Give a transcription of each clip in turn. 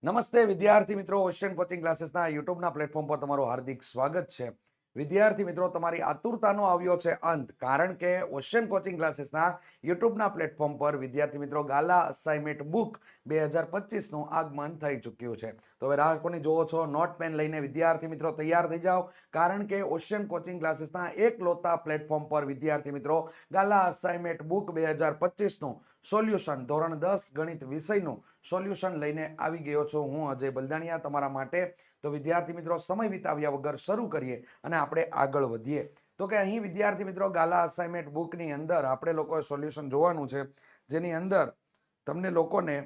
નમસ્તે વિદ્યાર્થી મિત્રો, ઓશિયન કોચિંગ ક્લાસીસના યુટ્યુબના પ્લેટફોર્મ પર તમારું હાર્દિક સ્વાગત છે. વિદ્યાર્થી મિત્રો, તમારી આતુરતાનો આવ્યો છે અંત, કારણ કે ઓશિયન કોચિંગ ક્લાસીસના યુટ્યુબના પ્લેટફોર્મ પર વિદ્યાર્થી મિત્રો ગાલા અસાઇનમેન્ટ બુક 2025નું આગમન થઈ ચૂક્યું છે. તો હવે રાહ કોની જોવો છો? નોટ પેન લઈને વિદ્યાર્થી મિત્રો તૈયાર થઈ જાઓ, કારણ કે ઓશિયન કોચિંગ ક્લાસીસના એકલોતા પ્લેટફોર્મ પર વિદ્યાર્થી મિત્રો ગાલા અસાઇનમેન્ટ બુક 2025નું સોલ્યુશન ધોરણ 10 ગણિત વિષયનું સોલ્યુશન લઈને આવી ગયો છું હું અજય બલદાણિયા તમારા માટે. તો વિદ્યાર્થી મિત્રો, સમય વિતાવ્યા વગર શરૂ કરીએ અને આપણે આગળ વધીએ. તો કે અહીં વિદ્યાર્થી મિત્રો ગાલા અસાઇનમેન્ટ બુકની અંદર આપણે લોકોએ સોલ્યુશન જોવાનું છે, જેની અંદર તમને લોકોને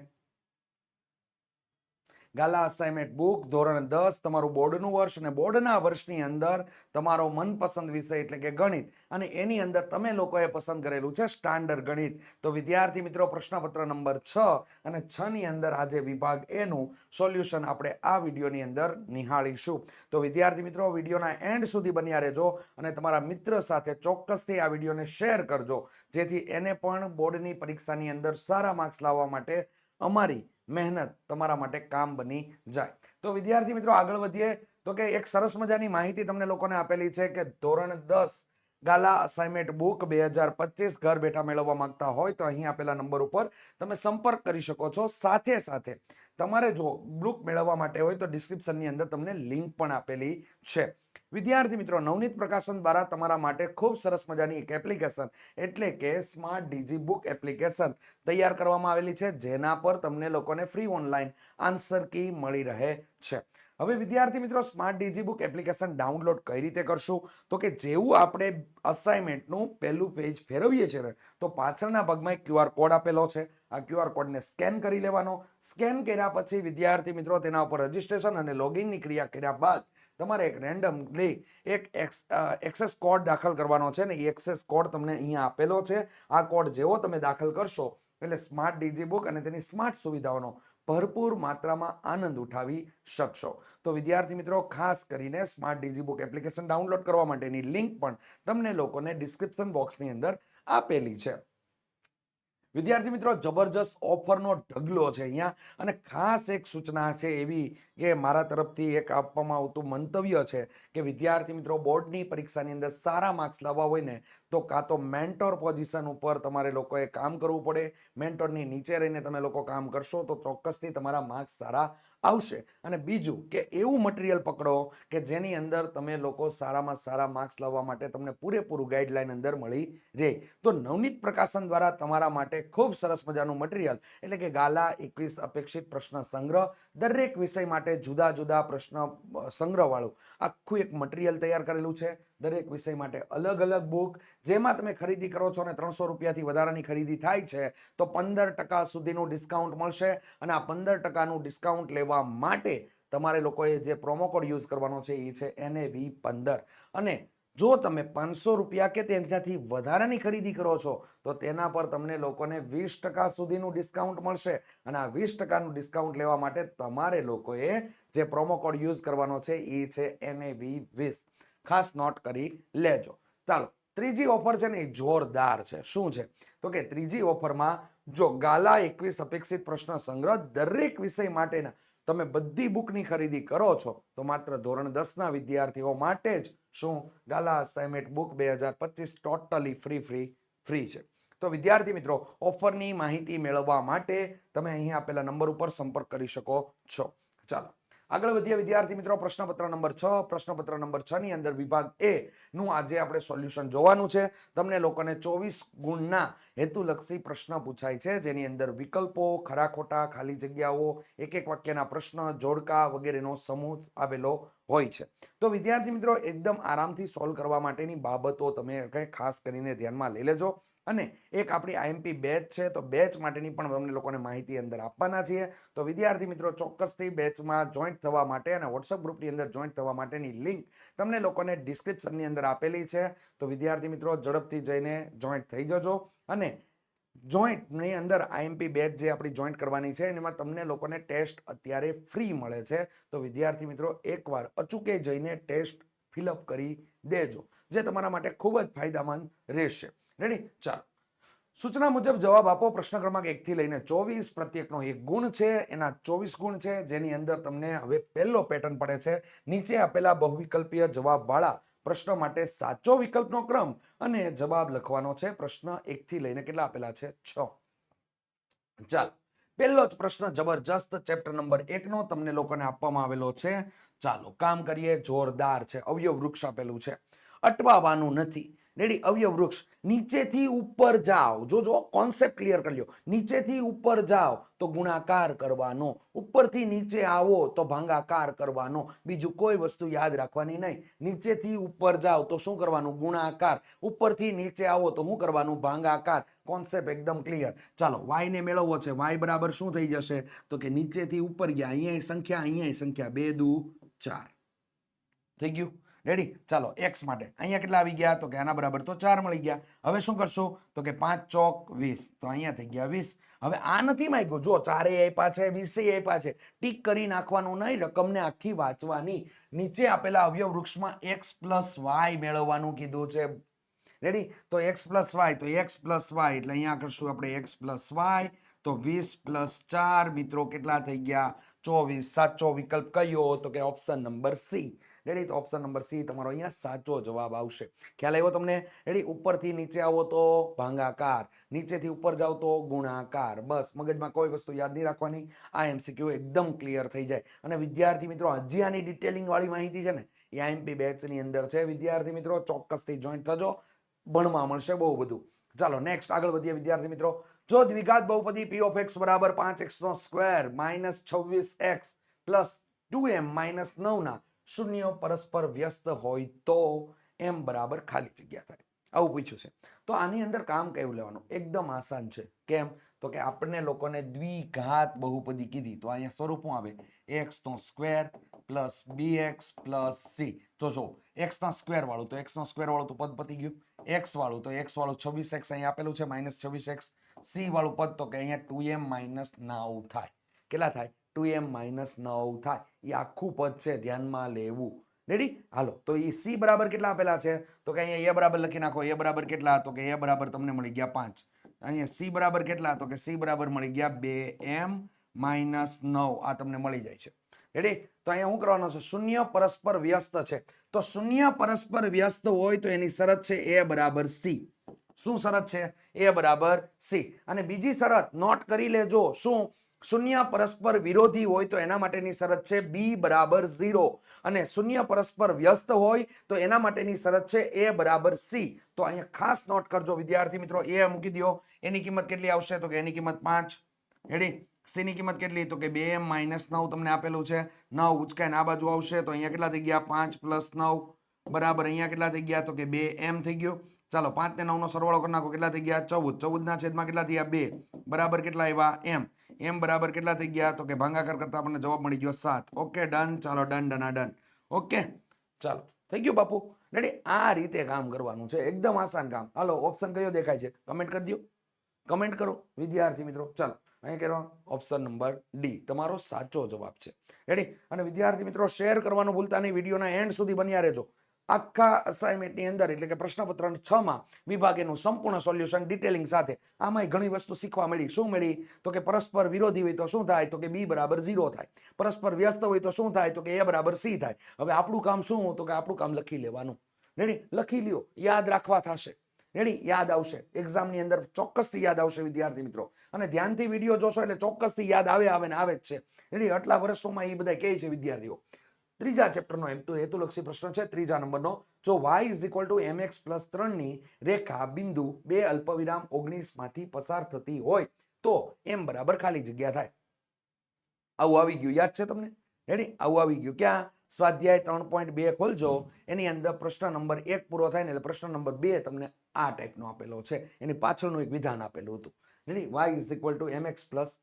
ગાલા અસાઇનમેન્ટ બુક ધોરણ 10 તમારું બોર્ડનું વર્ષ અને બોર્ડના વર્ષની અંદર તમારો મનપસંદ વિષય એટલે કે ગણિત, અને એની અંદર તમે લોકોએ પસંદ કરેલું છે સ્ટાન્ડર્ડ ગણિત. તો વિદ્યાર્થી મિત્રો, પ્રશ્નપત્ર નંબર 6 અને 6 ની અંદર આજે વિભાગ એ નું સોલ્યુશન આપણે આ વિડીયોની અંદર નિહાળીશું. તો વિદ્યાર્થી મિત્રો, વિડીયોના એન્ડ સુધી બન્યા રહેજો અને તમારા મિત્ર સાથે ચોક્કસથી આ વિડીયોને શેર કરજો, જેથી એને પણ બોર્ડની પરીક્ષાની અંદર સારા માર્ક્સ લાવવા માટે અમારી મહેનત તમારા માટે કામ બની જાય. તો વિદ્યાર્થી મિત્રો, આગળ વધીએ. તો કે એક સરસ મજાની માહિતી તમને લોકોને આપેલી છે કે ધોરણ 10 ગાલા અસાઇનમેન્ટ બુક 2025 ઘર બેઠા મેળવવા માંગતા હોય તો અહીં આપેલા નંબર ઉપર તમે સંપર્ક કરી શકો છો. સાથે સાથે તમારે જો બુક મેળવવા માટે હોય તો ડિસ્ક્રિપ્શનની અંદર તમને લિંક પણ આપેલી છે. વિદ્યાર્થી મિત્રો, નવનીત પ્રકાશન દ્વારા તમારા માટે ખૂબ સરસ મજાની એક એપ્લિકેશન એટલે કે સ્માર્ટ ડીજી બુક એપ્લિકેશન તૈયાર કરવામાં આવેલી છે, જેના પર તમને લોકોને ફ્રી ઓનલાઈન આન્સર કી મળી રહે છે. હવે વિદ્યાર્થી મિત્રો, smart digi book application download કઈ રીતે કરશું? તો કે જેવું આપણે અસાઇનમેન્ટનું પહેલું પેજ ફેરવીએ છીએ તો પાછળના ભાગમાં એક ક્યુઆર કોડ આપેલો છે. આ ક્યુઆર કોડને સ્કેન કરી લેવાનો. સ્કેન કર્યા પછી વિદ્યાર્થી મિત્રો તેના ઉપર રજીસ્ટ્રેશન અને લોગિનની ક્રિયા કર્યા બાદ તમારે એક રેન્ડમલી એક એક્સેસ કોડ દાખલ કરવાનો છે ને એ એક્સેસ કોડ તમને અહીંયા આપેલો છે. આ કોડ જેવો તમે દાખલ કરશો એટલે સ્માર્ટ ડીજી બુક અને તેની સ્માર્ટ સુવિધાઓનો ભરપૂર માત્રામાં આનંદ ઉઠાવી શકશો. તો વિદ્યાર્થી મિત્રો, ખાસ કરીને smart digi book application download કરવા માટેની લિંક પણ તમને લોકોને ડિસ્ક્રિપ્શન બોક્સની અંદર આપેલી છે. વિદ્યાર્થી મિત્રો, જબરજસ્ત ઓફરનો ઢગલો છે અહીંયા, અને ખાસ એક સૂચના છે એવી કે મારા તરફથી એક આપવામાં આવતું મંતવ્ય છે કે વિદ્યાર્થી મિત્રો, બોર્ડની પરીક્ષાની અંદર સારા માર્ક્સ લાવવા હોય ને તો કાં તો મેન્ટોર પોઝિશન ઉપર તમારે લોકોએ કામ કરવું પડે. મેન્ટોરની નીચે રહીને તમે લોકો કામ કરશો તો ચોક્કસથી તમારા માર્ક્સ સારા આવશે. અને બીજું કે એવું મટીરિયલ પકડો કે જેની અંદર તમે લોકો સારામાં સારા માર્ક્સ લાવવા માટે તમને પૂરેપૂરું ગાઈડલાઈન અંદર મળી રહે. તો નવનીત પ્રકાશન દ્વારા તમારા માટે ખૂબ સરસ મજાનું મટીરિયલ એટલે કે ગાલા 21 અપેક્ષિત પ્રશ્ન સંગ્રહ, દરેક વિષય માટે જુદા જુદા પ્રશ્ન સંગ્રહ વાળું આખું એક મટીરિયલ તૈયાર કરેલું છે. દરેક વિષય માટે અલગ અલગ બુક, જેમાં તમે ખરીદી કરો છો અને 300 રૂપિયાથી વધારાની ખરીદી થાય છે તો 15% સુધીનું ડિસ્કાઉન્ટ મળશે. અને આ 15%નું ડિસ્કાઉન્ટ લેવા માટે તમારે લોકોએ જે પ્રોમો કોડ યુઝ કરવાનો છે એ છે NAV15. અને જો તમે 500 રૂપિયા કે તેનાથી વધારાની ખરીદી કરો છો તો તેના પર તમને લોકોને 20% સુધીનું ડિસ્કાઉન્ટ મળશે. અને આ 20%નું ડિસ્કાઉન્ટ લેવા માટે તમારે લોકોએ જે પ્રોમો કોડ યુઝ કરવાનો છે એ છે NAV20. ખાસ નોટ કરી લેજો. ચાલો, ત્રીજી ઓફર છે ને એ જોરદાર છે. શું છે? તો કે ત્રીજી ઓફરમાં જો ગાલા 21 અપેક્ષિત પ્રશ્ન સંગ્રહ દરેક વિષય માટેના તમે બધી બુકની ખરીદી કરો છો તો માત્ર ધોરણ 10 ના વિદ્યાર્થીઓ માટે જ શું ગાલા અસાઇનમેન્ટ બુક 2025 ટોટલી ફ્રી છે. તો વિદ્યાર્થી મિત્રો, ઓફરની માહિતી મેળવવા માટે તમે અહીં આપેલા નંબર ઉપર સંપર્ક કરી શકો છો. ચાલો આગળ વધીએ વિદ્યાર્થી મિત્રો. પ્રશ્નપત્ર નંબર 6. પ્રશ્નપત્ર નંબર 6 ની અંદર વિભાગ એ નું આજે આપણે સોલ્યુશન જોવાનું છે. તમને લોકોને 24 ગુણના હેતુલક્ષી પ્રશ્ન પૂછાય છે, જેની અંદર વિકલ્પો, ખરા ખોટા, ખાલી જગ્યાઓ, એક એક વાક્યના પ્રશ્ન, જોડકા વગેરેનો સમૂહ આવેલો હોય છે. તો વિદ્યાર્થી મિત્રો, એકદમ આરામથી સોલ્વ કરવા માટેની બાબતો તમે ખાસ કરીને ધ્યાનમાં લઈ લેજો. અને એક આપણી આઈએમપી બેચ છે, તો બેચ માટેની પણ તમને લોકોને માહિતી અંદર આપવાના છીએ. તો વિદ્યાર્થી મિત્રો, ચોક્કસથી બેચમાં જોઈન્ટ થવા માટે અને વોટ્સઅપ ગ્રુપની અંદર જોઈન્ટ થવા માટેની લિંક તમને લોકોને ડિસ્ક્રિપ્શનની અંદર આપેલી છે. તો વિદ્યાર્થી મિત્રો, ઝડપથી જઈને જોઈન્ટ થઈ જજો. અને જોઈન્ટની અંદર આઈએમપી બેચ જે આપણી જોઈન્ટ કરવાની છે એમાં તમને લોકોને ટેસ્ટ અત્યારે ફ્રી મળે છે. તો વિદ્યાર્થી મિત્રો, એકવાર અચૂકે જઈને ટેસ્ટ ફિલઅપ કરી દેજો, જે તમારા માટે ખૂબ જ ફાયદામંદ રહેશે. રેડી? ચાલો સૂચના મુજબ જવાબ આપો. પ્રશ્ન ક્રમાંક 1 થી લઈને 24. પ્રત્યેકનો એક ગુણ છે, એના 24 ગુણ છે, જેની અંદર તમને હવે પહેલો પેટર્ન પડે છે. નીચે આપેલા બહુવિકલ્પીય જવાબવાળા પ્રશ્ન માટે સાચો વિકલ્પનો ક્રમ અને જવાબ લખવાનો છે. પ્રશ્ન 1 થી લઈને કેટલા આપેલા છે? 6. ચાલો, પહેલો જ પ્રશ્ન જબરજસ્ત ચેપ્ટર નંબર 1 નો તમને લોકોને આપવામાં આવેલો છે. ચાલો કામ કરીએ. જોરદાર છે. અવયવ વૃક્ષ આપેલું છે, અટવાવાનું નથી. રેડી? અવયવ વૃક્ષ. નીચેથી ઉપર જાઓ. જો કોન્સેપ્ટ ક્લિયર કરી લો. નીચેથી ઉપર જાઓ તો ગુણાકાર કરવાનો, ઉપરથી નીચે આવો તો ભાગાકાર કરવાનો. બીજું કોઈ વસ્તુ યાદ રાખવાની નહીં. નીચેથી ઉપર જાઓ તો શું કરવાનું? ગુણાકાર. ઉપરથી નીચે આવો તો શું કરવાનું? ભાગાકાર. કોન્સેપ્ટ એકદમ ક્લિયર. ચાલો, y ને મેળવવો છે. y બરાબર શું થઈ જશે? તો કે નીચેથી ઉપર ગયા, અહીંયા સંખ્યા, અહીંયા સંખ્યા, 2 દુ 4. થઈ ગયું? રેડી? ચાલો, x માટે અહીંયા કેટલા આવી ગયા? તો કે આના બરાબર તો 4 મળી ગયા. હવે શું કરશું? તો કે 5 ચોક 20, તો અહીંયા થઈ ગયા 20. હવે આ નથી માંગ્યું. જો 4 આપ્યા છે, 20 આપ્યા છે, ટીક કરી નાખવાનું નહીં, રકમને આખી વાંચવાની. નીચે આપેલા અવયવ વૃક્ષમાં x પ્લસ y મેળવવાનું કીધું છે. રેડી? તો x પ્લસ y, તો x પ્લસ y એટલે અહીંયા કરશું આપણે x પ્લસ y, તો 20 પ્લસ 4 મિત્રો કેટલા થઈ ગયા? 24. સાચો વિકલ્પ કયો? તો કે ઓપ્શન નંબર સી. રેડી? તો ઓપ્શન નંબર સી તમારો અહીંયા સાચો જવાબ આવશે. ખ્યાલ આવ્યો તમને? રેડી? ઉપરથી નીચે આવો તો ભાગાકાર, નીચેથી ઉપર જાઓ તો ગુણાકાર. બસ, મગજમાં કોઈ વસ્તુ યાદ નહીં રાખવાની. આ એમસીક્યુ એકદમ ક્લિયર થઈ જાય. અને વિદ્યાર્થી મિત્રો, હજી આની ડિટેલિંગ વાળી માહિતી છે ને, એ આઈએમપી બેચની અંદર છે. વિદ્યાર્થી મિત્રો ચોક્કસથી જોઈન્ટ થજો, ભણવા મળશે બહુ બધું. ચાલો નેક્સ્ટ આગળ વધીએ વિદ્યાર્થી મિત્રો. જો દ્વિઘાત બહુપદી p of x બરાબર 5x નો square minus 26x plus 2m minus 9 ના શૂન્ય પરસ્પર વ્યસ્ત હોય તો m બરાબર ખાલી જગ્યા થાય. આવું પૂછ્યું છે. તો આની અંદર કામ કેવું લેવાનું? એકદમ આસાન છે. કેમ? તો કે આપણને લોકોને દ્વિઘાત બહુપદી કીધી, તો અહીંયા સ્વરૂપ શું આવે? x નો square plus bx plus c. તો જો x ના સ્ક્વેર વાળું, તો x નો સ્ક્વેર વાળું તો પદ પતી ગયું. x વાળું, તો x વાળું 26x અહીંયા આપેલું છે, માઇનસ 26x. c વાળું પદ તો કે અહીંયા 2m માઇનસ 9 થાય. કેટલા થાય? 2m માઇનસ 9 થાય. એ આખું પદ છે, ધ્યાનમાં લેવું. રેડી? હાલો, તો એ c બરાબર કેટલા આપેલા છે? તો કે અહીંયા a બરાબર લખી નાખો. a બરાબર કેટલા? તો કે a બરાબર તમને મળી ગયા 5. અહીંયા c બરાબર કેટલા? તો કે c બરાબર મળી ગયા 2m માઇનસ 9. આ તમને મળી જાય છે. રેડી? તો અહીંયા શું કરવાનો છે? શૂન્ય પરસ્પર વ્યસ્ત છે. તો શૂન્ય પરસ્પર વ્યસ્ત હોય તો એની શરત છે a બરાબર c. શું શરત છે? a બરાબર c. અને બીજી શરત નોટ કરી લેજો. શું? શૂન્ય પરસ્પર વિરોધી હોય તો એના માટેની શરત છે b બરાબર 0. અને શૂન્ય પરસ્પર વ્યસ્ત હોય તો એના માટેની શરત છે a બરાબર c. તો અહીંયા ખાસ નોટ કરજો વિદ્યાર્થી મિત્રો. a મૂકી દો. એની કિંમત કેટલી આવશે? તો કે એની કિંમત 5. રેડી? c ની કિંમત કેટલી? તો કે 2m માઇનસ 9 તમને આપેલું છે. 9 ઉચકાઈને આ બાજુ આવશે તો અહીંયા કેટલા થઈ ગયા? 5 પ્લસ 9 બરાબર અહીંયા કેટલા થઈ ગયા? તો કે 2m થઈ ગયું. ચાલો 5 ને 9 નો સરવાળો કરી નાખો. કેટલા થઈ ગયા? 14. 14 ના છેદમાં કેટલા થયા? 2 બરાબર કેટલા આવ્યા? m બરાબર કેટલા થઈ ગયા? તો કે ભાગાકાર કરતા આપણને જવાબ મળી ગયો 7. Okay done. ચાલો ડન ડન ડન. ઓકે ચાલો થઈ ગયું બાપુ. રેડી? આ રીતે કામ કરવાનું છે, એકદમ આસાન કામ. હાલો, ઓપ્શન કયો દેખાય છે? કમેન્ટ કરી દો. કમેન્ટ કરો વિદ્યાર્થી મિત્રો. ચાલો અહીંયા કહેવાનું ઓપ્શન નંબર ડી તમારો સાચો જવાબ છે. રેડી? અને વિદ્યાર્થી મિત્રો શેર કરવાનું ભૂલતા નહીં. વિડીયોના એન્ડ સુધી બન્યા રહેજો. આખા અસાઇનમેન્ટની અંદર એટલે કે પ્રશ્નપત્ર 6 માં વિભાગેનું સંપૂર્ણ સોલ્યુશન ડિટેલિંગ સાથે. આમાંય ઘણી વસ્તુ શીખવા મળી. શું મળી? તો કે પરસ્પર વિરોધી હોય તો શું થાય? તો કે b બરાબર 0 થાય. પરસ્પર વ્યસ્ત હોય તો શું થાય? તો કે a બરાબર c થાય. હવે આપણું કામ શું? તો કે આપણું કામ લખી લેવાનું. રેડી? લખી લ્યો, યાદ રાખવા થશે. રેડી? યાદ આવશે. એક્ઝામની અંદર ચોક્કસથી યાદ આવશે વિદ્યાર્થી મિત્રો. અને ધ્યાનથી વિડીયો જોશો એટલે ચોક્કસથી યાદ આવે ને આવે જ છે. રેડી? આટલા વર્ષોમાં એ બધા કહે છે વિદ્યાર્થીઓ. ત્રીજા ચેપ્ટરનો હેતુલક્ષી પ્રશ્ન છે, ત્રીજા નંબરનો. જો y = mx + 3 ની રેખા બિંદુ 2 અલ્પવિરામ 19 માંથી પસાર થતી હોય તો m બરાબર ખાલી જગ્યા થાય. આવું આવી ગયું, યાદ છે તમને? રેડી? આવું આવી ગયું. ક્યાં? સ્વાધ્યાય 3.2 ખોલજો. એની અંદર પ્રશ્ન નંબર 1 પૂરો થાય ને એટલે પ્રશ્ન નંબર 2 તમને આ ટાઈપનો આપેલો છે. એની પાછળનું એક વિધાન આપેલું હતું. રેડી? y = mx +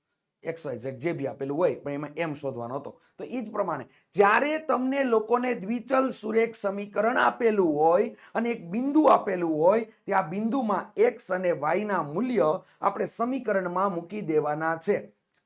xyz જે બી આપેલું હોય પણ એમાં m શોધવાનો હતો. તો એ જ પ્રમાણે જ્યારે તમને લોકોને દ્વિચલ સુરેખ સમીકરણ આપેલું હોય અને એક બિંદુ આપેલું હોય, ત્યાં બિંદુમાં x અને y ના મૂલ્ય આપણે સમીકરણમાં મૂકી દેવાના છે.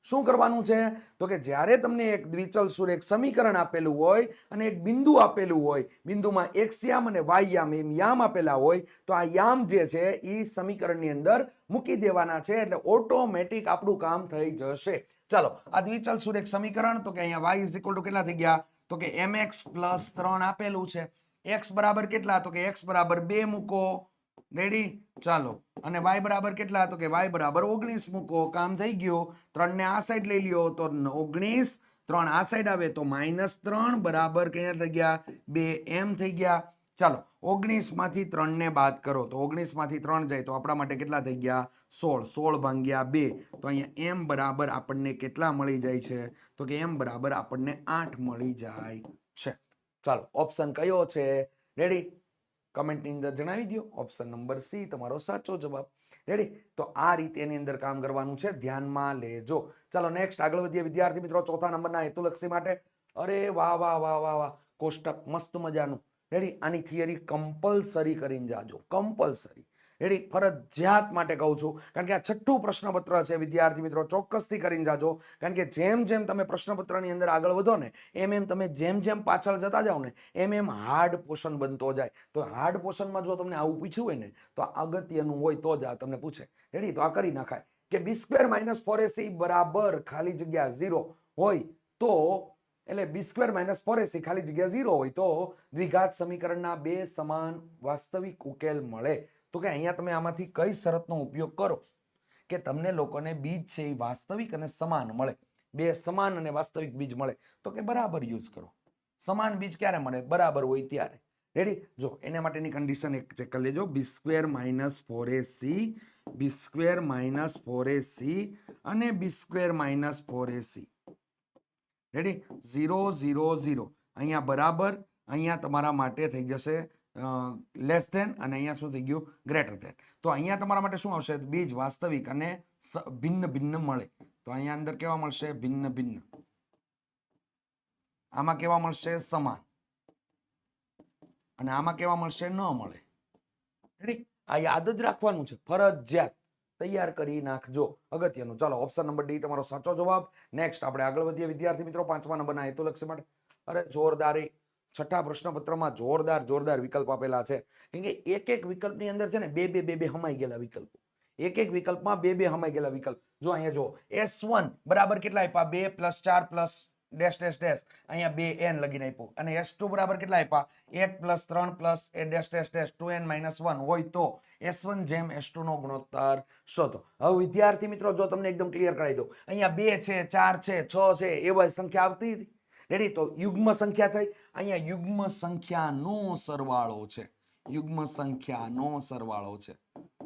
શું કરવાનું છે તો કે જ્યારે તમને એક દ્વિચલ સુરેખ સમીકરણ આપેલું હોય અને એક બિંદુ આપેલું હોય, બિંદુમાં એક્સ યામ અને વાય યામ એમ યામ આપેલા હોય, તો આ યામ જે છે એ સમીકરણની અંદર મૂકી દેવાના છે એટલે ઓટોમેટિક આપણું કામ થઈ જશે. ચાલો, આ દ્વિચલ સુરેખ સમીકરણ તો કે અહીંયા વાય ઇઝ ઇક્વલ ટુ કેટલા થઈ ગયા તો કે mx પ્લસ 3 આપેલું છે. x બરાબર કેટલા તો કે x બરાબર 2 મૂકો. રેડી? ચાલો, અને y બરાબર કેટલા તો કે y બરાબર 19 મૂકો. કામ થઈ ગયું. 3 ને આ સાઈડ લઈ લ્યો તો 19, 3 આ સાઈડ આવે તો -3 બરાબર કેટલા થઈ ગયા 2 m થઈ ગયા. ચાલો, 19 માંથી 3 ને બાદ કરો તો 19 માંથી 3 જાય તો આપણા માટે કેટલા થઈ ગયા 16. 16 ભાગ્યા 2 તો અહીંયા m બરાબર આપણને કેટલા મળી જાય છે તો કે m બરાબર આપણને 8 મળી જાય છે. ચાલો, ઓપ્શન કયો છે? રેડી? કમેન્ટની અંદર જણાવી દો. ઓપ્શન નંબર સી તમારો સાચો જવાબ. રેડી? તો આ રીતે એની અંદર કામ કરવાનું છે, ધ્યાનમાં લેજો. ચાલો, નેક્સ્ટ આગળ વધીએ વિદ્યાર્થી મિત્રો ચોથા નંબરના હેતુલક્ષી માટે. અરે વાહ વાહ વાહ વાહ વાહ, કોષ્ટક મસ્ત મજાનું. રેડી? આની થિયરી કમ્પલસરી કરીને જાજો, કમ્પલસરી. રેડી? ફરજિયાત માટે કહું છું, કારણ કે આ છઠ્ઠું પ્રશ્નપત્ર છે વિદ્યાર્થી મિત્રો, ચોક્કસથી કરીને જાજો. કારણ કે જેમ જેમ તમે પ્રશ્નપત્રની અંદર આગળ વધો ને એમ એમ તમે જેમ જેમ પાછળ જતા જાઓ ને એમ એમ હાર્ડ પોર્શન બનતો જાય. તો હાર્ડ પોર્શનમાં જો તમને આવું પૂછ્યું હોય ને તો અગત્યનું હોય તો જ આ તમને પૂછે. રેડી? તો આ કરી નાખાય કે b² - 4ac બરાબર ખાલી જગ્યા 0 હોય તો, એટલે b² - 4ac ખાલી જગ્યા 0 હોય તો દ્વિઘાત સમીકરણના બે સમાન વાસ્તવિક ઉકેલ મળે. તો કે અહીંયા તમે આમાંથી કઈ શરતનો ઉપયોગ કરો કે તમને લોકોને બીજ છે એ વાસ્તવિક અને સમાન મળે, બે સમાન અને વાસ્તવિક બીજ મળે, તો કે બરાબર યુઝ કરો. સમાન બીજ ક્યારે મળે? બરાબર હોય ત્યારે. રેડી? જો એના માટેની કન્ડિશન એક ચેક કરી લેજો. b² - 4ac, b² - 4ac અને b² - 4ac. રેડી? 0 0 0 અહીંયા બરાબર, અહીંયા તમારા માટે થઈ જશે લેસ ધેન, અને અહીંયા શું થઈ ગયું ગ્રેટર ધેન. તો અહીંયા તમારા માટે શું આવશે? બીજ વાસ્તવિક અને ભિન્ન ભિન્ન મળે. તો અહીંયા અંદર કેવા મળશે? ભિન્ન ભિન્ન. આમાં કેવા મળશે? સમાન. અને આમાં કેવા મળશે? ન મળે. રેડી? આ યાદ જ રાખવાનું છે, ફરજિયાત. તૈયાર કરી નાખજો, અગત્યનું. ચાલો, ઓપ્શન નંબર ડી તમારો સાચો જવાબ. નેક્સ્ટ આપણે આગળ વધીએ વિદ્યાર્થી મિત્રો પાંચમા નંબરના હેતુલક્ષી માટે. અરે જોરદાર, છઠ્ઠા પ્રશ્નપત્રમાં જોરદાર જોરદાર વિકલ્પ આપેલા છે. કેમ કે એક એક વિકલ્પની અંદર છે ને બે બે બે બે હમાઈ ગયેલા વિકલ્પો. એક એક વિકલ્પમાં બે બે હમાઈ ગયેલા વિકલ્પ. જો અહીંયા જો S1 બરાબર કેટલા આપ્યા? 2 + 4 + ડેશ ડેશ ડેશ, અહીંયા 2n લગીને આપ્યું. અને S2 બરાબર કેટલા આપ્યા? 1 + 3 + એ ડેશ ડેશ ડેશ 2n - 1 હોય તો S1 જેમ S2 નો ગુણોત્તર શોધો. હવે વિદ્યાર્થી મિત્રો જો તમને એકદમ ક્લિયર કરાવી દો, અહીંયા 2 છે, 4 છે, 6 છે, એવા સંખ્યા આવતી હતી. રેડી? તો યુગ્મ સંખ્યા થઈ. અહીંયા યુગ્મ સંખ્યાનો સરવાળો છે, યુગ્મ સંખ્યાનો સરવાળો છે,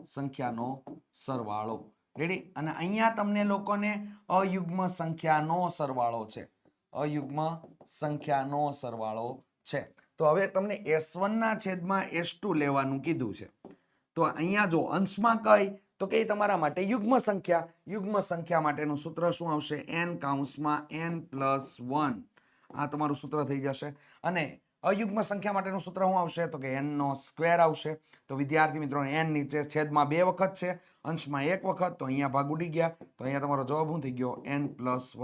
સંખ્યાનો સરવાળો. રેડી? અને અહીંયા તમને લોકોને અયુગ્મ સંખ્યાનો સરવાળો છે, અયુગ્મ સંખ્યાનો સરવાળો છે. તો હવે તમને S1 ના છેદમાં S2 લેવાનું કીધું છે. તો અહીંયા જો અંશમાં કઈ તો કે તમારા માટે યુગ્મ સંખ્યા. યુગ્મ સંખ્યા માટેનું સૂત્ર શું આવશે? n + 1. આ તમારું સૂત્ર થઈ જશે. અને અયુગ્મ સંખ્યા માટેનું સૂત્ર શું આવશે? તો કે n² આવશે. તો વિદ્યાર્થી મિત્રો n નીચે છેદમાં 2 વખત છે, અંશમાં 1 વખત, તો અહીંયા ભાગ ઉડી ગયા. તો અહીંયા તમારો જવાબ શું થઈ ગયો? n +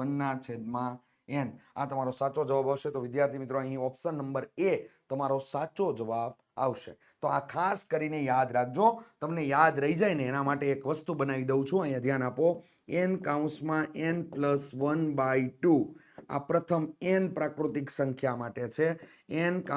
1/n. આ તમારો સાચો જવાબ આવશે. તો વિદ્યાર્થી મિત્રો અહીં ઓપ્શન નંબર એ તમારો સાચો જવાબ આવશે. તો આ ખાસ કરીને યાદ રાખજો, તમને યાદ રહી જાય ને એના માટે એક વસ્તુ બનાવી દઉં છું, અહીંયા ધ્યાન આપો. n + 1/2 આ પ્રથમ n પ્રાકૃતિક સંખ્યા માટે છે. n +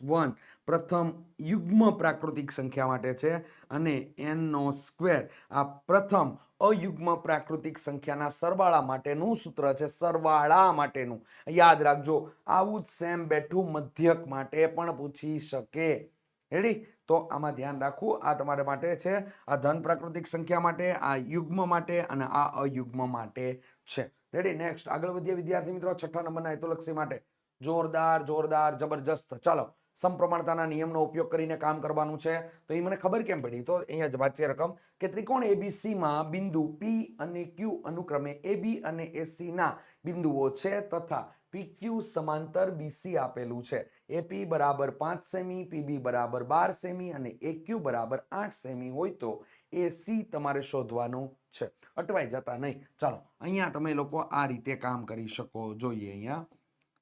1 પ્રથમ યુગ્મ પ્રાકૃતિક સંખ્યા માટે છે. અને n² આ પ્રથમ અયુગ્મ પ્રાકૃતિક સંખ્યાના સરવાળા માટેનું સૂત્ર છે, સરવાળા માટેનું. યાદ રાખજો, આવું જ સેમ બેઠું મધ્યક માટે પણ પૂછી શકે. રેડી? તો આમાં ધ્યાન રાખવું. આ તમારા માટે છે, આ ધન પ્રાકૃતિક સંખ્યા માટે, આ યુગ્મ માટે અને આ અયુગ્મ માટે છે. રેડી? નેક્સ્ટ આગળ વધીએ વિદ્યાર્થી મિત્રો છઠ્ઠા નંબરના હેતુલક્ષી માટે. જોરદાર જોરદાર જબરજસ્ત. ચાલો, સમપ્રમાણતાના નિયમનો ઉપયોગ કરીને કામ કરવાનું છે. તો એ મને ખબર કેમ પડી? તો અહીંયા જ વાત છે રકમ કે ત્રિકોણ ABC બિંદુ P અને Q અનુક્રમે AB અને AC ના બિંદુઓ છે તથા PQ સમાંતર BC આપેલું છે. AP બરાબર 5 સેમી, PB બરાબર 12 સેમી અને AQ બરાબર 8 સેમી હોય તો AC તમારે શોધવાનું છે. અટવાઈ જતા નહીં. ચાલો અહીંયા તમે લોકો આ રીતે કામ કરી શકો. જોઈએ અહીંયા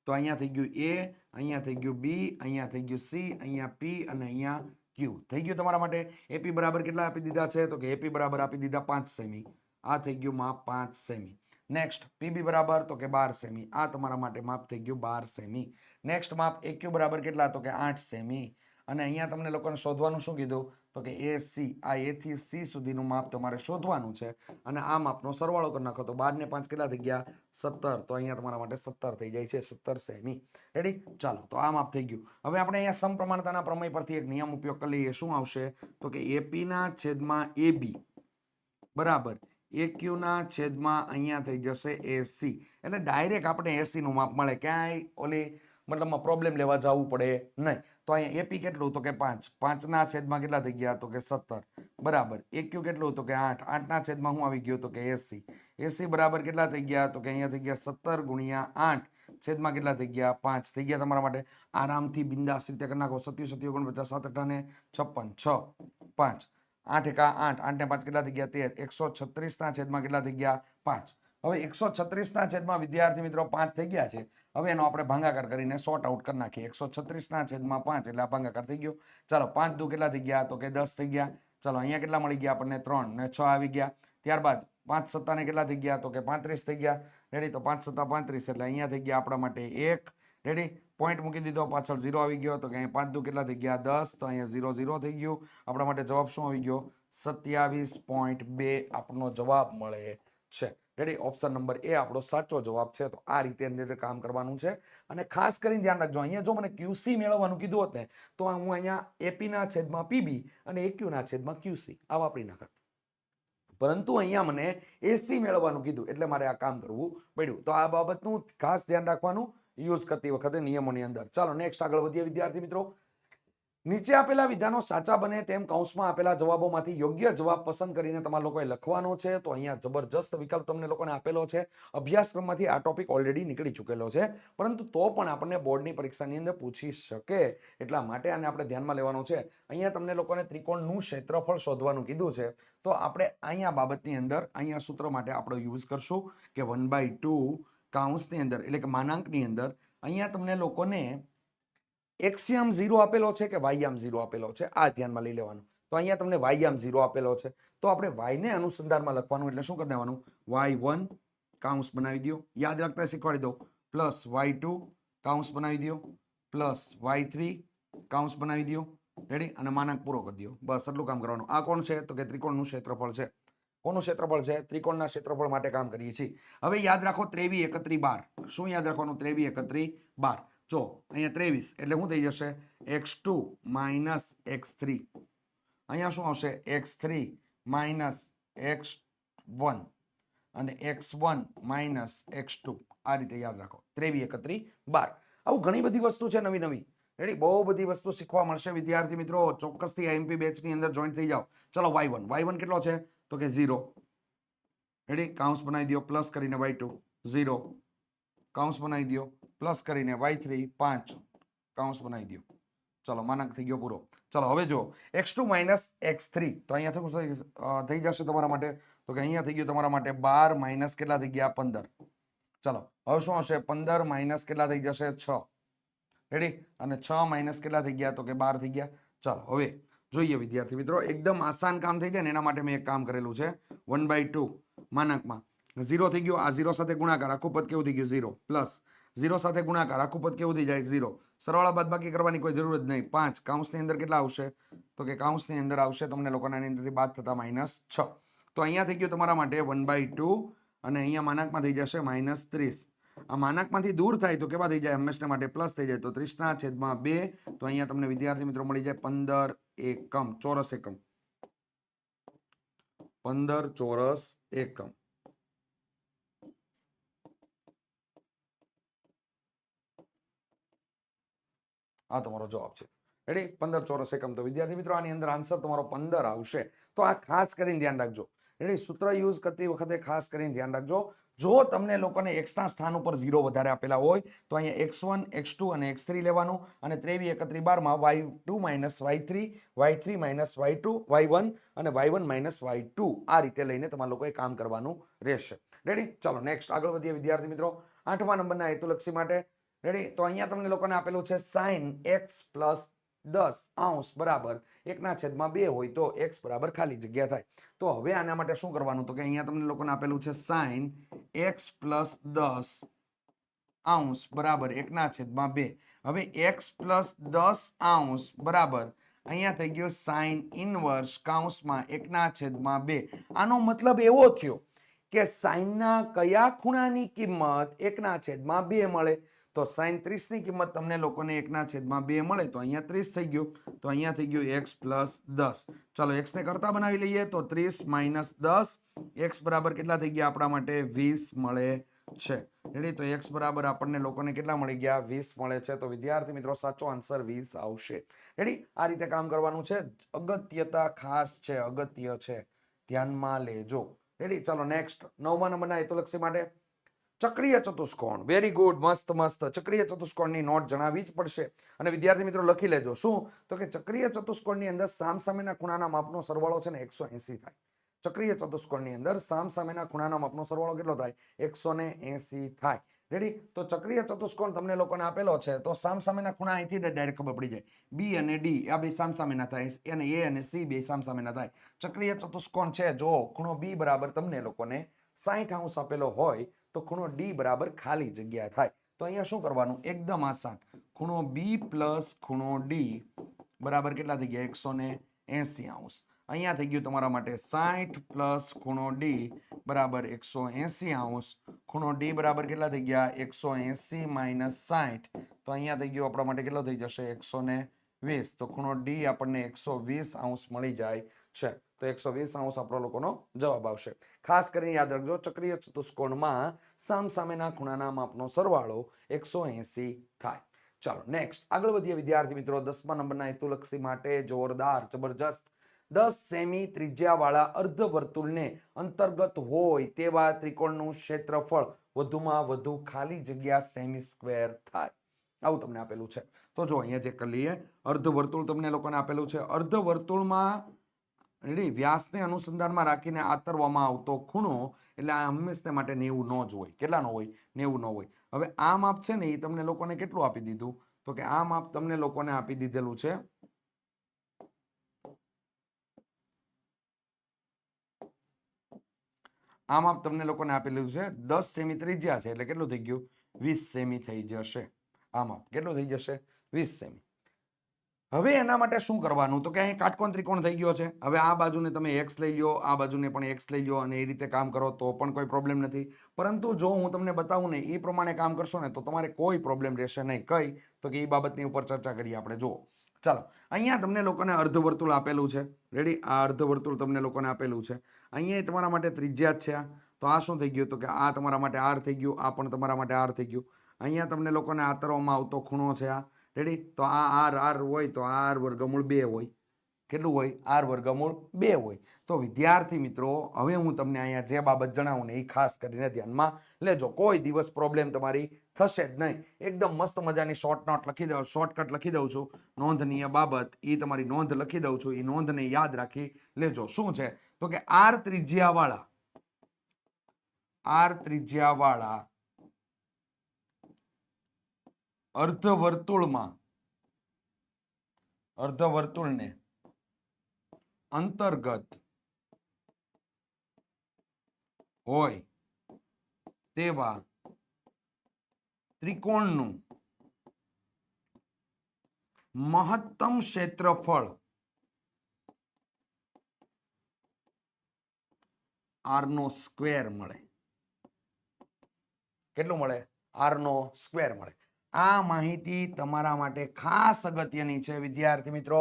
તો અહીંયા થઈ ગયું A, અહીંયા થઈ ગયું B, અહીંયા થઈ ગયું C, અહીંયા P અને અહીંયા Q થઈ ગયું તમારા માટે. AP બરાબર કેટલા આપી દીધા છે? તો કે AP બરાબર આપી દીધા 5 સેમી. આ થઈ ગયું માપ 5 સેમી. નેક્સ્ટ PB બરાબર તો કે 12 સેમી. આ તમારા માટે માપ થઈ ગયું 12 સેમી. નેક્સ્ટ માપ AQ બરાબર કેટલા? તો કે 8 સેમી. અને અહીંયા તમને લોકોને શોધવાનું શું કીધું? તો કે AC, આ A થી C સુધીનું માપ તમારે શોધવાનું છે. અને આ માપનો સરવાળો કરી નાખો તો 12 ને 5 કેટલા થઈ ગયા? 17. તો અહીંયા તમારા માટે 17 થઈ જાય છે, 17 સેમી. રેડી? ચાલો તો આ માપ થઈ ગયું. હવે આપણે અહીંયા સમપ્રમાણતાના પ્રમેય પરથી એક નિયમ ઉપયોગ કરી લઈએ. શું આવશે? તો કે AP ના છેદમાં AB બરાબર AQ ના છેદમાં અહીંયા થઈ જશે AC. એટલે ડાયરેક્ટ આપણે AC નું માપ મળે. ક્યાંય ઓલી મતલબમાં પ્રોબ્લેમ લેવા જવું પડે નહીં. તો અહીંયા AP કેટલું? તો કે 5. 5 ના છેદમાં કેટલા થઈ ગયા? તો કે 17 બરાબર. AQ કેટલું? તો કે 8. 8 ના છેદમાં શું આવી ગયું? તો કે 80. 80 બરાબર કેટલા થઈ ગયા? તો કે અહીંયા થઈ ગયા 17 ગુણ્યા 8 છેદમાં કેટલા થઈ ગયા? 5 થઈ ગયા તમારા માટે. આરામથી બિંદાસ રીતે કરી નાખો. 27 49 7 8 ને 56 6 5 8 એકા 8 8 ને 5 કેટલા થઈ ગયા? 13. 136 ના છેદમાં કેટલા થઈ ગયા? 5. હવે 136 ના છેદમાં વિદ્યાર્થી મિત્રો 5 થઈ ગયા છે. હવે એનો આપણે ભાગાકાર કરીને સોર્ટ આઉટ કરી નાખીએ. 136 ના છેદમાં 5 એટલે આ ભાગાકાર થઈ ગયો. ચાલો 5 દુ કેટલા થઈ ગયા? તો કે 10 થઈ ગયા. ચાલો અહીંયા કેટલા મળી ગયા આપણને? 3 ને 6 આવી ગયા. ત્યારબાદ 5 સત્તા ને કેટલા થઈ ગયા? તો કે 35 થઈ ગયા. રેડી? તો 5 સત્તા 35 એટલે અહીંયા થઈ ગયા આપણા માટે 1. રેડી? પોઈન્ટ મૂકી દીધો, પાછળ 0 આવી ગયો. તો કે અહીંયા 5 દુ કેટલા થઈ ગયા? 10. તો અહીંયા 0 0 થઈ ગયું. આપણા માટે જવાબ શું આવી ગયો? 27.2 આપણો જવાબ મળે છે. રેડી? ઓપ્શન નંબર એ આપણો સાચો જવાબ છે. તો આ રીતે અંદર કામ કરવાનું છે. અને ખાસ કરીને ધ્યાન રાખજો, અહીંયા જો મને QC મેળવવાનું કીધું હોત ને તો હું અહીંયા AP ના છેદમાં PB અને AQ ના છેદમાં QC આ વાપરી નાખત. પરંતુ અહીંયા મને AC મેળવવાનું કીધું એટલે મારે આ કામ કરવું પડ્યું. તો આ બાબતનું ખાસ ધ્યાન રાખવાનું યુઝ કરતી વખતે નિયમોની અંદર. ચાલો નેક્સ્ટ આગળ વધીએ વિદ્યાર્થી મિત્રો. નીચે આપેલા વિધાનો સાચા બને તેમ કૌંસમાં આપેલા જવાબોમાંથી યોગ્ય જવાબ પસંદ કરીને તમારા લોકોએ લખવાનો છે. તો અહીંયા જબરજસ્ત વિકલ્પ તમને લોકોને આપેલો છે. અભ્યાસક્રમમાંથી આ ટોપિક ઓલરેડી નીકળી ચૂકેલો છે, પરંતુ તો પણ આપણને બોર્ડની પરીક્ષાની અંદર પૂછી શકે એટલા માટે આને આપણે ધ્યાનમાં લેવાનું છે. અહીંયા તમને લોકોને ત્રિકોણનું ક્ષેત્રફળ શોધવાનું કીધું છે. તો આપણે અહીંયા બાબતની અંદર અહીંયા સૂત્ર માટે આપણે યુઝ કરશું કે 1/2 કૌંસની અંદર એટલે કે માનાંકની અંદર અહીંયા તમને લોકોને એક્સયામ 0 આપેલો છે કે વાયયામ 0 આપેલો છે, આ ધ્યાનમાં લઈ લેવાનું. તો અહીંયા તમને વાયયામ 0 આપેલો છે. તો આપણે y ને અનુસંધાનમાં લખવાનું એટલે શું કરી દેવાનું? y1 કૌંસ બનાવી દો, યાદ રાખતા શીખવાડી દો, પ્લસ y2 કૌંસ બનાવી દો, પ્લસ y3 કૌંસ બનાવી દો. રેડી? અને માનાંક પૂરો કરી દો. બસ એટલું કામ કરવાનું. આ કોણ છે? તો કે ત્રિકોણનું ક્ષેત્રફળ છે. કોનું ક્ષેત્રફળ છે? ત્રિકોણના ક્ષેત્રફળ માટે કામ કરીએ છીએ. હવે યાદ રાખો 23 31 12. શું યાદ રાખવાનું? 23 31 12. જો અહીંયા 23 એટલે શું થઈ જશે? x2 minus x3. અહીંયા શું આવશે? x3 માઇનસ x1 અને x1 માઇનસ x2. આ રીતે યાદ રાખો. 23 31 12. આવું ઘણી બધી વસ્તુ છે નવી નવી. રેડી? બહુ બધી વસ્તુ શીખવા મળશે વિદ્યાર્થી મિત્રો. ચોક્કસથી IMP બેચની અંદર જોઈન થઈ જાઓ. ચલો y1 કેટલો છે? તો કે 0. રેડી? કૌંસ બનાવી દો, પ્લસ કરીને y2 0 કૌંસ બનાવી દો, પ્લસ કરીને y3 5 કૌંસ બનાવી દો. ચલો માનાંક થઈ ગયો પૂરો. ચલો હવે જો x2 માઇનસ x3 તો અહીંયા થઈ જશે તમારા માટે. તો કે અહીંયા થઈ ગયું તમારા માટે 12 માઇનસ કેટલા થઈ ગયા? 15. ચલો હવે શું હશે? 15 માઇનસ કેટલા થઈ જશે? 6. રેડી? અને 6 માઇનસ કેટલા થઈ ગયા? તો કે 12 થઈ ગયા. ચાલો હવે જોઈએ વિદ્યાર્થી મિત્રો, એકદમ આસાન કામ થઈ જાય ને એના માટે મેં એક કામ કરેલું છે. 1/2 માનાંકમાં 0 થઈ ગયો, આ 0 સાથે ગુણાકાર, આખું પદ કેવું થઈ ગયું? 0 પ્લસ 0 સાથે ગુણાકાર, આખું પદ કેવું થઈ જાય? 0. સરવાળા બાદબાકી કરવાની કોઈ જરૂર જ નહીં. 5 કૌંસની અંદર કેટલા આવશે? તો કે કૌંસની અંદર આવશે તમને લોકોના એની અંદરથી બાદ થતા -6. તો અહીંયા થઈ ગયું તમારા માટે 1/2 અને અહીંયા માનાંકમાં થઈ જશે -30. આ માનાંકમાંથી દૂર થાય તો કેવા થઈ જાય? હંમેશા માટે પ્લસ થઈ જાય. તો 30/2. તો અહીંયા તમને વિદ્યાર્થી મિત્રો મળી જાય 15 એકમ, ચોરસ એકમ. 15 ચોરસ એકમ. આ તમારો જવાબ છે. રેડી? 15 ચોરસ એકમ. તો વિદ્યાર્થી મિત્રો આની અંદર આન્સર તમારો 15 આવશે. તો આ ખાસ કરીને ધ્યાન રાખજો. રેડી? સૂત્ર યુઝ કરતી વખતે ખાસ કરીને ધ્યાન રાખજો. જો તમને લોકોને એક્સના સ્થાન ઉપર 0 વધારે આપેલા હોય તો અહીંયા x1 x2 અને x3 લેવાનું અને 23 31 12 y2 minus y3 y3 minus y2 y1 અને y1 માઇનસ y2 આ રીતે લઈને તમારા લોકોએ કામ કરવાનું રહેશે. રેડી? ચાલો નેક્સ્ટ આગળ વધીએ વિદ્યાર્થી મિત્રો 8મા નંબરના હેતુલક્ષી માટે. રેડી? તો અહીંયા તમને લોકોને આપેલું છે sin x પ્લસ 10 અંશ બરાબર 1/2 હોય તો x બરાબર ખાલી જગ્યા થાય. તો હવે આના માટે શું કરવાનું? તો કે અહીંયા તમને લોકોને આપેલું છે sin x પ્લસ 10 અંશ બરાબર 1/2. હવે x પ્લસ 10 અંશ બરાબર અહીંયા થઈ ગયો sin ઇનવર્સ કૌંસમાં 1/2. આનો મતલબ એવો થયો કે સાઇનના કયા ખૂણાની કિંમત 1/2 મળે? તો sin 30 ની કિંમત તમને લોકોને 1/2 મળે તો અહીંયા 30 થઈ ગયું. તો અહીંયા થઈ ગયું x પ્લસ 10. ચાલો x ને કરતા બનાવી લઈએ તો 30 માઇનસ 10 x બરાબર કેટલા થઈ ગયા આપણા માટે 20 મળે છે. રેડી? તો x બરાબર આપણને લોકોને કેટલા મળી ગયા 20 મળે છે. તો વિદ્યાર્થી મિત્રો સાચો આન્સર 20 આવશે. રેડી? આ રીતે કામ કરવાનું છે. અગત્યતા ખાસ છે, અગત્ય છે, ધ્યાનમાં લેજો. રેડી? ચાલો નેક્સ્ટ 9મા નંબરના હેતુલક્ષી માટે ચક્રીય ચતુષ્કોણ. વેરી ગુડ, મસ્ત મસ્ત. ચક્રીય ચતુષ્કોણની નોટ જણાવવી જ પડશે અને વિદ્યાર્થી મિત્રો લખી લેજો. શું? તો કે ચક્રીય ચતુષ્કોણની અંદર સામસામેના ખૂણાના માપનો સરવાળો છે ને 180 થાય. ચક્રીય ચતુષ્કોણની અંદર સામસામેના ખૂણાના માપનો સરવાળો કેટલો થાય? 180 થાય. રેડી? તો ચક્રીય ચતુષ્કોણ તમને લોકોને આપેલો છે તો સામસામેના ખૂણા અહીંથી ડાયરેક્ટ ખબર પડી જાય. બી અને ડી આ બે સામસામેના થાય અને એ અને સી બે સામસામેના થાય. ચક્રીય ચતુષ્કોણ છે જો ખૂણો બી બરાબર તમને લોકોને 60 અંશ આપેલો હોય તો ખૂણો ડી બરાબર ખાલી જગ્યા થાય. તો અહીંયા શું કરવાનું? એકદમ આસાન. ખૂણો બી પ્લસ ખૂણો ડી બરાબર કેટલા થઈ ગયા? 180 અંશ. અહીંયા થઈ ગયું તમારા માટે 60 પ્લસ ખૂણો ડી બરાબર 180 અંશ. ખૂણો ડી બરાબર કેટલા થઈ ગયા? 180 માઇનસ 60. તો અહીંયા થઈ ગયું આપણા માટે કેટલો થઈ જશે? 120. તો ખૂણો ડી આપણને 120 અંશ મળી જાય છે. તો 120 અંશ આપણો લોકોનો જવાબ આવશે. ખાસ કરીને યાદ રાખજો, ચક્રીય ચતુષ્કોણમાં સામસામેના ખૂણાના માપનો સરવાળો 180 થાય. ચાલો નેક્સ્ટ આગળ વધીએ વિદ્યાર્થી મિત્રો 10મા નંબરના હેતુલક્ષી માટે. જોરદાર, જબરજસ્ત. 10 સેમી ત્રિજ્યાવાળા અર્ધવર્તુળને અંતર્ગત હોય તેવા ત્રિકોણનું ક્ષેત્રફળ વધુમાં વધુ ખાલી જગ્યા સેમી સ્ક્વેર થાય. આવું તમને આપેલું છે. તો જો અહીંયા ચેક કરી લઈએ. અર્ધવર્તુળ તમને લોકોને આપેલું છે. અર્ધવર્તુળમાં રેડી વ્યાસને અનુસંધાનમાં રાખીને આતરવામાં આવતો ખૂણો એટલે આ હંમેશા માટે 90 ન જ હોય. કેટલાનો હોય? 90 નો હોય. હવે આ માપ છે ને એ તમને લોકોને કેટલું આપી દીધું? તો કે આ માપ તમને લોકોને આપી દીધેલું છે આ માપ તમને લોકોને આપેલું છે 10 સેમી ત્રિજ્યા છે એટલે કેટલું થઈ ગયું? 20 સેમી થઈ જશે. આ માપ કેટલું થઈ જશે? 20 સેમી. હવે એના માટે શું કરવાનું? તો કે અહીં કાટકોણ ત્રિકોણ થઈ ગયો છે. હવે આ બાજુને તમે x લઈ લો, આ બાજુને પણ x લઈ લો અને એ રીતે કામ કરો તો પણ કોઈ પ્રોબ્લેમ નથી. પરંતુ જો હું તમને બતાવું ને એ પ્રમાણે કામ કરશો ને તો તમારે કોઈ પ્રોબ્લેમ રહેશે નહીં. કઈ? તો કે એ બાબતની ઉપર ચર્ચા કરીએ આપણે. જુઓ ચાલો, અહીંયા તમને લોકોને અર્ધવર્તુળ આપેલું છે. રેડી? આ અર્ધવર્તુળ તમને લોકોને આપેલું છે. અહીંયા તમારા માટે ત્રિજ્યા જ છે. તો આ શું થઈ ગયું? તો કે આ તમારા માટે r થઈ ગયું, આ પણ તમારા માટે r થઈ ગયું. અહીંયા તમને લોકોને આતરવામાં આવતો ખૂણો છે આ. રેડી? તો આ r હોય તો આ r વર્ગમૂળ 2 હોય. કેટલું હોય? r વર્ગમૂળ 2 હોય. તો વિદ્યાર્થી મિત્રો હવે હું તમને અહીંયા જે બાબત જણાવું ને એ ખાસ કરીને ધ્યાનમાં લેજો. કોઈ દિવસ પ્રોબ્લેમ તમારી થશે જ નહીં. એકદમ મસ્ત મજાની શોર્ટકટ લખી દઉં છું. નોંધનીય બાબત એ તમારી નોંધ લખી દઉં છું. એ નોંધને યાદ રાખી લેજો. શું છે? તો કે r ત્રિજ્યાવાળા અર્ધવર્તુળને અંતર્ગત હોય તેવા ત્રિકોણનું મહત્તમ ક્ષેત્રફળ r નો સ્ક્વેર મળે. કેટલું મળે? r નો સ્ક્વેર મળે. આ માહિતી તમારા માટે ખાસ અગત્યની છે વિદ્યાર્થી મિત્રો.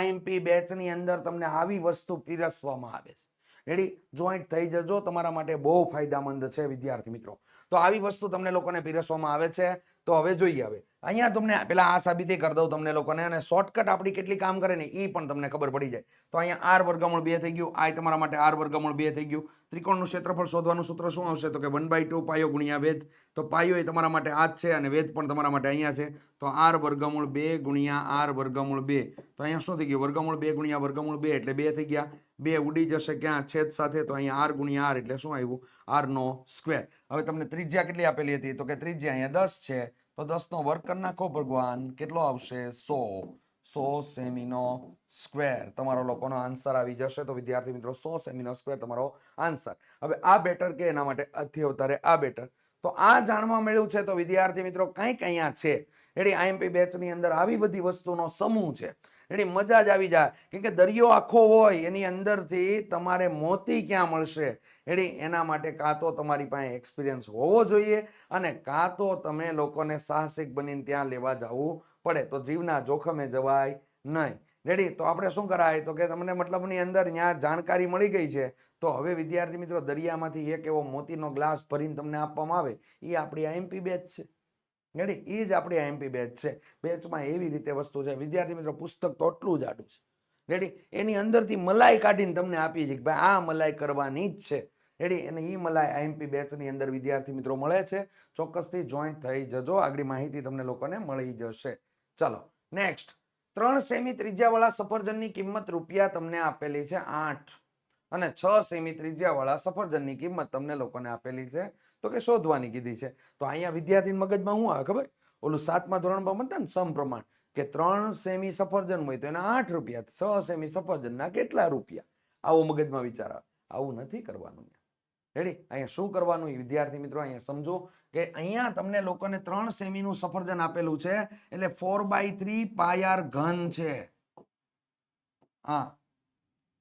IMP બેચની અંદર તમને આવી વસ્તુ પીરસવામાં આવે છે. રેડી, જોઈન્ટ થઈ જજો, તમારા માટે બહુ ફાયદામંદ છે વિદ્યાર્થી મિત્રો. તો આવી વસ્તુ તમને લોકોને પીરસવામાં આવે છે. તો હવે જોઈએ, હવે અહીંયા તમને પેલા આ સાબિતી કરી દઉં તમને લોકોને, અને શોર્ટકટ આપણી કેટલી કામ કરે ને એ પણ તમને ખબર પડી જાય. તો અહીંયા r વર્ગમૂળ 2 થઈ ગયું, આ તમારા માટે r વર્ગમૂળ 2 થઈ ગયું. ત્રિકોણનું ક્ષેત્રફળ શોધવાનું સૂત્ર શું આવશે? તો કે 1/2 પાયો ગુણ્યા વેધ. તો પાયો એ તમારા માટે આ જ છે અને વેધ પણ તમારા માટે અહીંયા છે. તો r વર્ગમૂળ 2 ગુણ્યા r વર્ગમૂળ 2. તો અહીંયા શું થઈ ગયું? વર્ગમૂળ 2 ગુણ્યા વર્ગમૂળ 2 એટલે 2 થઈ ગયા. 2 ઉડી જશે ક્યાં? છેદ સાથે. તો અહીંયા r ગુણ્યા r એટલે શું આવ્યું? r નો સ્ક્વેર. હવે તમને ત્રિજ્યા કેટલી આપેલી હતી? તો કે ત્રિજ્યા અહીંયા 10 છે. તો 10 નો વર્ગ કરી નાખો ભગવાન, કેટલો આવશે? 100 સેમીનો સ્ક્વેર તમારો લોકોનો આન્સર આવી જશે. તો વિદ્યાર્થી મિત્રો 100 સેમીનો સ્ક્વેર તમારો આન્સર. હવે આ બેટર કે એના માટે અથી અવતારે આ બેટર. તો આ જાણવા મળ્યું છે. તો વિદ્યાર્થી મિત્રો કંઈક અહીંયા છે. રેડી, આઈએમપી બેચની અંદર આવી બધી વસ્તુનો સમૂહ છે. રેડી, મજા જ આવી જાય. કેમ કે દરિયો આખો હોય એની અંદરથી તમારે મોતી ક્યાં મળશે? રેડી, એના માટે કાં તો તમારી પાસે એક્સપિરિયન્સ હોવો જોઈએ અને કાં તો તમે લોકોને સાહસિક બનીને ત્યાં લેવા જવું પડે. તો જીવના જોખમે જવાય નહીં. રેડી, તો આપણે શું કરાય? તો કે તમને મતલબની અંદર ત્યાં જાણકારી મળી ગઈ છે. તો હવે વિદ્યાર્થી મિત્રો દરિયામાંથી એક એવો મોતીનો ગ્લાસ ભરીને તમને આપવામાં આવે, એ આપણી આઈએમપી બેચ છે. રેડી, એ જ આપણી આઈએમપી બેચ છે. બેચમાં એવી રીતે વસ્તુ છે વિદ્યાર્થી મિત્રો, પુસ્તક તો એટલું જાડું છે. રેડી, એની અંદરથી મલાઈ કાઢીને તમને આપી છે કે ભાઈ આ મલાઈ કરવાની જ છે. રેડી, અને એ મલાઈ આઈએમપી બેચની અંદર વિદ્યાર્થી મિત્રો મળે છે. ચોક્કસથી જોઈન્ટ થઈ જજો, આગળ માહિતી તમને લોકોને મળી જશે. ચાલો નેક્સ્ટ, 3 સેમી ત્રિજ્યાવાળા સફરજનની કિંમત રૂપિયા તમને આપેલી છે 8 અને 6 સેમી ત્રિજ્યાવાળા સફરજનની કિંમત તમને લોકોને આપેલી છે. તો કે શોધવાની કીધી છે. તો અહીંયા વિદ્યાર્થી મગજમાં શું આવે ખબર? ઓલું 7મા ધોરણમાં બનતા ને સમપ્રમાણ, કે 3 સેમી સફરજન હોય તો એના 8 રૂપિયા, 6 સેમી સફરજનના કેટલા રૂપિયા? આવો મગજમાં વિચાર આવે. આવું નથી કરવાનું. રેડી, અહીંયા શું કરવાનું વિદ્યાર્થી મિત્રો અહીંયા સમજો કે અહીંયા તમને લોકોને 3 સેમીનું સફરજન આપેલું છે એટલે 4/3 પાય r ઘન છે. હા,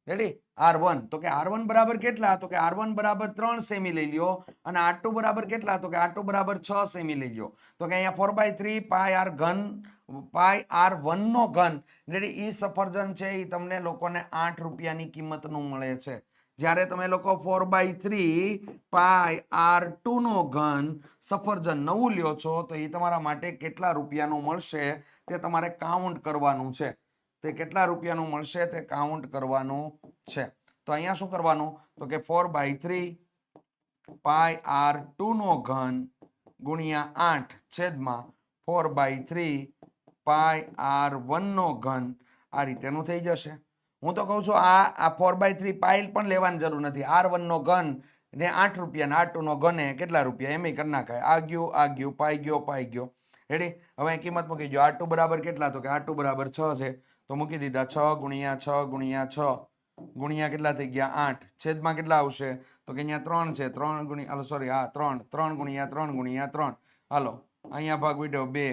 રેડી, r1. તો કે r1 બરાબર કેટલા? તો કે r1 બરાબર 3 સેમી લઈ લ્યો અને r2 બરાબર કેટલા? તો કે r2 બરાબર 6 સેમી લઈ લ્યો. તો કે અહીંયા 4/3 પાય r ઘન, પાય r1 નો ઘન. રેડી, ઈ સફરજન છે એ તમને લોકોને 8 રૂપિયાની કિંમતનું મળે છે. જ્યારે તમે લોકો 4/3 પાય r2 નો ઘન સફરજન નવું લ્યો છો તો એ તમારા માટે કેટલા રૂપિયાનું મળશે તે તમારે કાઉન્ટ કરવાનું છે. તે કેટલા રૂપિયાનું મળશે તે કાઉન્ટ કરવાનું છે. તો અહીંયા શું કરવાનું? તો કે 4/3 પાય r2 નો ઘન ગુણ્યા 8 છેદમાં 4/3 પાય r1 નો ઘન. આ રીતેનું થઈ જશે. હું તો કહું છું આ 4/3 પાય પણ લેવાની જરૂર નથી. r1 નો ઘન ને 8 રૂપિયા, r2 નો ઘન એ કેટલા રૂપિયા એમ કરી નાખાય. આ ગયું પાઈ ગયો. રેડી, હવે કિંમત મૂકી ગયો. r2 બરાબર કેટલા? તો કે r2 બરાબર 6 છે. તો મૂકી દીધા. 6 ગુણ્યા 6 ગુણ્યા 6 ગુણ્યા કેટલા થઈ ગયા? 8 છેદમાં કેટલા આવશે? તો કે અહીંયા 3 છે. 3 ગુણ્યા, સોરી, હા 3 ગુણ્યા 3 ગુણ્યા 3. હાલો, અહીંયા ભાગ વિડ્યો 2,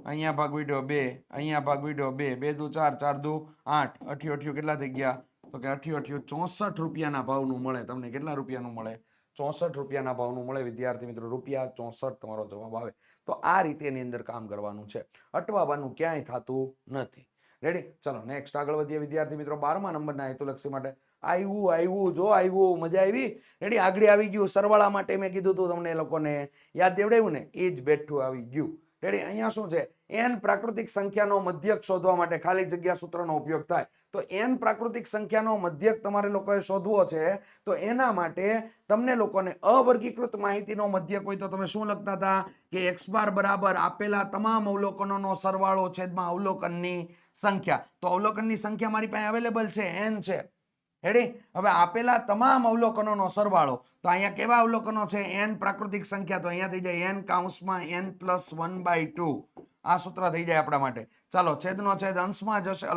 અહીંયા ભાગ વિડ્યો 2, અહીંયા ભાગ વિડ્યો 2, 2 દુ 4, 4 દુ 8, 88 કેટલા થઈ ગયા? તો કે 88 64 રૂપિયાના ભાવનું મળે. તમને કેટલા રૂપિયાનું મળે? 64 રૂપિયાના ભાવનું મળે વિદ્યાર્થી મિત્રો. રૂપિયા 64 તમારો જવાબ આવે. તો આ રીતે એની અંદર કામ કરવાનું છે. અટવાવાનું ક્યાંય થતું નથી. રેડી, ચલો નેક્સ્ટ આગળ વધીએ વિદ્યાર્થી મિત્રો. 12મા નંબરના હેતુલક્ષી માટે આવ્યું. મજા આવી. રેડી, આગળ આવી ગયું. સરવાળા માટે મેં કીધું હતું તમને, એ લોકોને યાદ દેવડાવ્યું ને, એ જ બેઠું આવી ગયું. રેડી, અહીંયા શું છે? n પ્રાકૃતિક સંખ્યાનો મધ્યક શોધવા માટે ખાલી જગ્યા સૂત્રનો ઉપયોગ થાય. તો n પ્રાકૃતિક સંખ્યાનો મધ્યક તમારે લોકોએ શોધવો છે. તો એના માટે તમને લોકોને અવર્ગીકૃત માહિતીનો મધ્યક હોય તો તમે શું લખતા હતા? કે x બાર બરાબર આપેલા તમામ અવલોકનોનો સરવાળો છેદમાં અવલોકનની સંખ્યા. તો અવલોકનની સંખ્યા મારી પાસે અવેલેબલ છે, n છે. રેડી, હવે આપેલા તમામ અવલોકનોનો સરવાળો. તો અહીંયા કેવા અવલોકનો છે? n પ્રાકૃતિક સંખ્યા. તો અહીંયા થઈ જાય n કૌંસમાં n + 1/2. આ સૂત્ર થઈ જાય આપણા માટે. ચાલો, છેદનો છેદ અંશમાં જશે,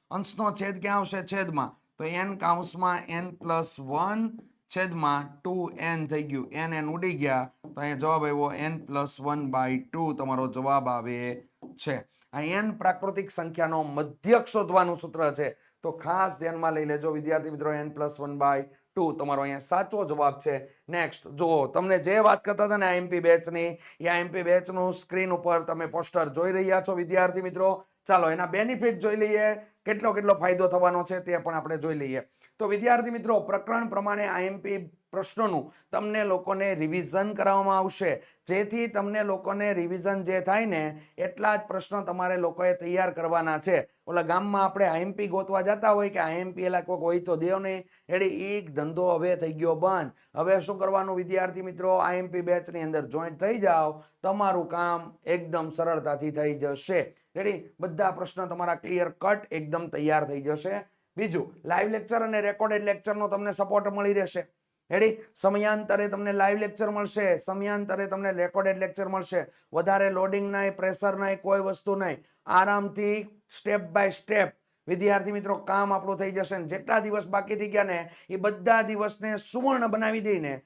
અંશનો છેદ ક્યાં આવશે? છેદમાં. તો n કૌંસમાં n + 1 છેદમાં 2n થઈ ગયું. n ઉડી ગયા. તો અહીંયા જવાબ આવ્યો n + 1/2 તમારો જવાબ આવે છે. આ n પ્રાકૃતિક સંખ્યાનો મધ્યક શોધવાનું સૂત્ર છે. તો ખાસ ધ્યાનમાં લઈ લેજો વિદ્યાર્થી મિત્રો. n + 1/2 તમારો અહીંયા સાચો જવાબ છે. નેક્સ્ટ જો તમને જે વાત કરતા હતા ને આઈએમપી બેચની, એ આઈએમપી બેચનું સ્ક્રીન ઉપર તમે પોસ્ટર જોઈ રહ્યા છો વિદ્યાર્થી મિત્રો. ચાલો એના બેનિફિટ જોઈ લઈએ. કેટલો ફાયદો થવાનો છે તે પણ આપણે જોઈ લઈએ. તો વિદ્યાર્થી મિત્રો, પ્રકરણ પ્રમાણે આઈએમપી પ્રશ્નોનું તમને લોકોને રિવિઝન કરવામાં આવશે, જેથી તમને લોકોને રિવિઝન જે થાય ને એટલા જ પ્રશ્નો તમારે લોકોએ તૈયાર કરવાના છે. ઓલા ગામમાં આપણે આઈએમપી ગોતવા જતા હોય કે આઈએમપી એલા કોઈક હોય તો દેવ નહીં, એટલે એ ધંધો હવે થઈ ગયો બંધ. હવે શું કરવાનું વિદ્યાર્થી મિત્રો, આઈએમપી બેચની અંદર જોઈન્ટ થઈ જાઓ, તમારું કામ એકદમ સરળતાથી થઈ જશે. રેડી? બધા પ્રશ્નો તમારા ક્લિયર કટ એકદમ તૈયાર થઈ જશે. બીજું, લાઈવ લેક્ચર અને રેકોર્ડેડ લેક્ચરનો તમને સપોર્ટ મળી રહેશે. રેડી? સમયાંતરે તમને લાઈવ લેક્ચર મળશે, સમયાંતરે તમને રેકોર્ડેડ લેક્ચર મળશે. વધારે લોડિંગ નહીં, પ્રેશર નહીં, કોઈ વસ્તુ નહીં. આરામથી સ્ટેપ બાય સ્ટેપ વિદ્યાર્થી મિત્રો કામ આપણું થઈ જશે. જેટલા દિવસ બાકી થઈ ગયા ને એ બધા દિવસને સુવર્ણ બનાવી દઈને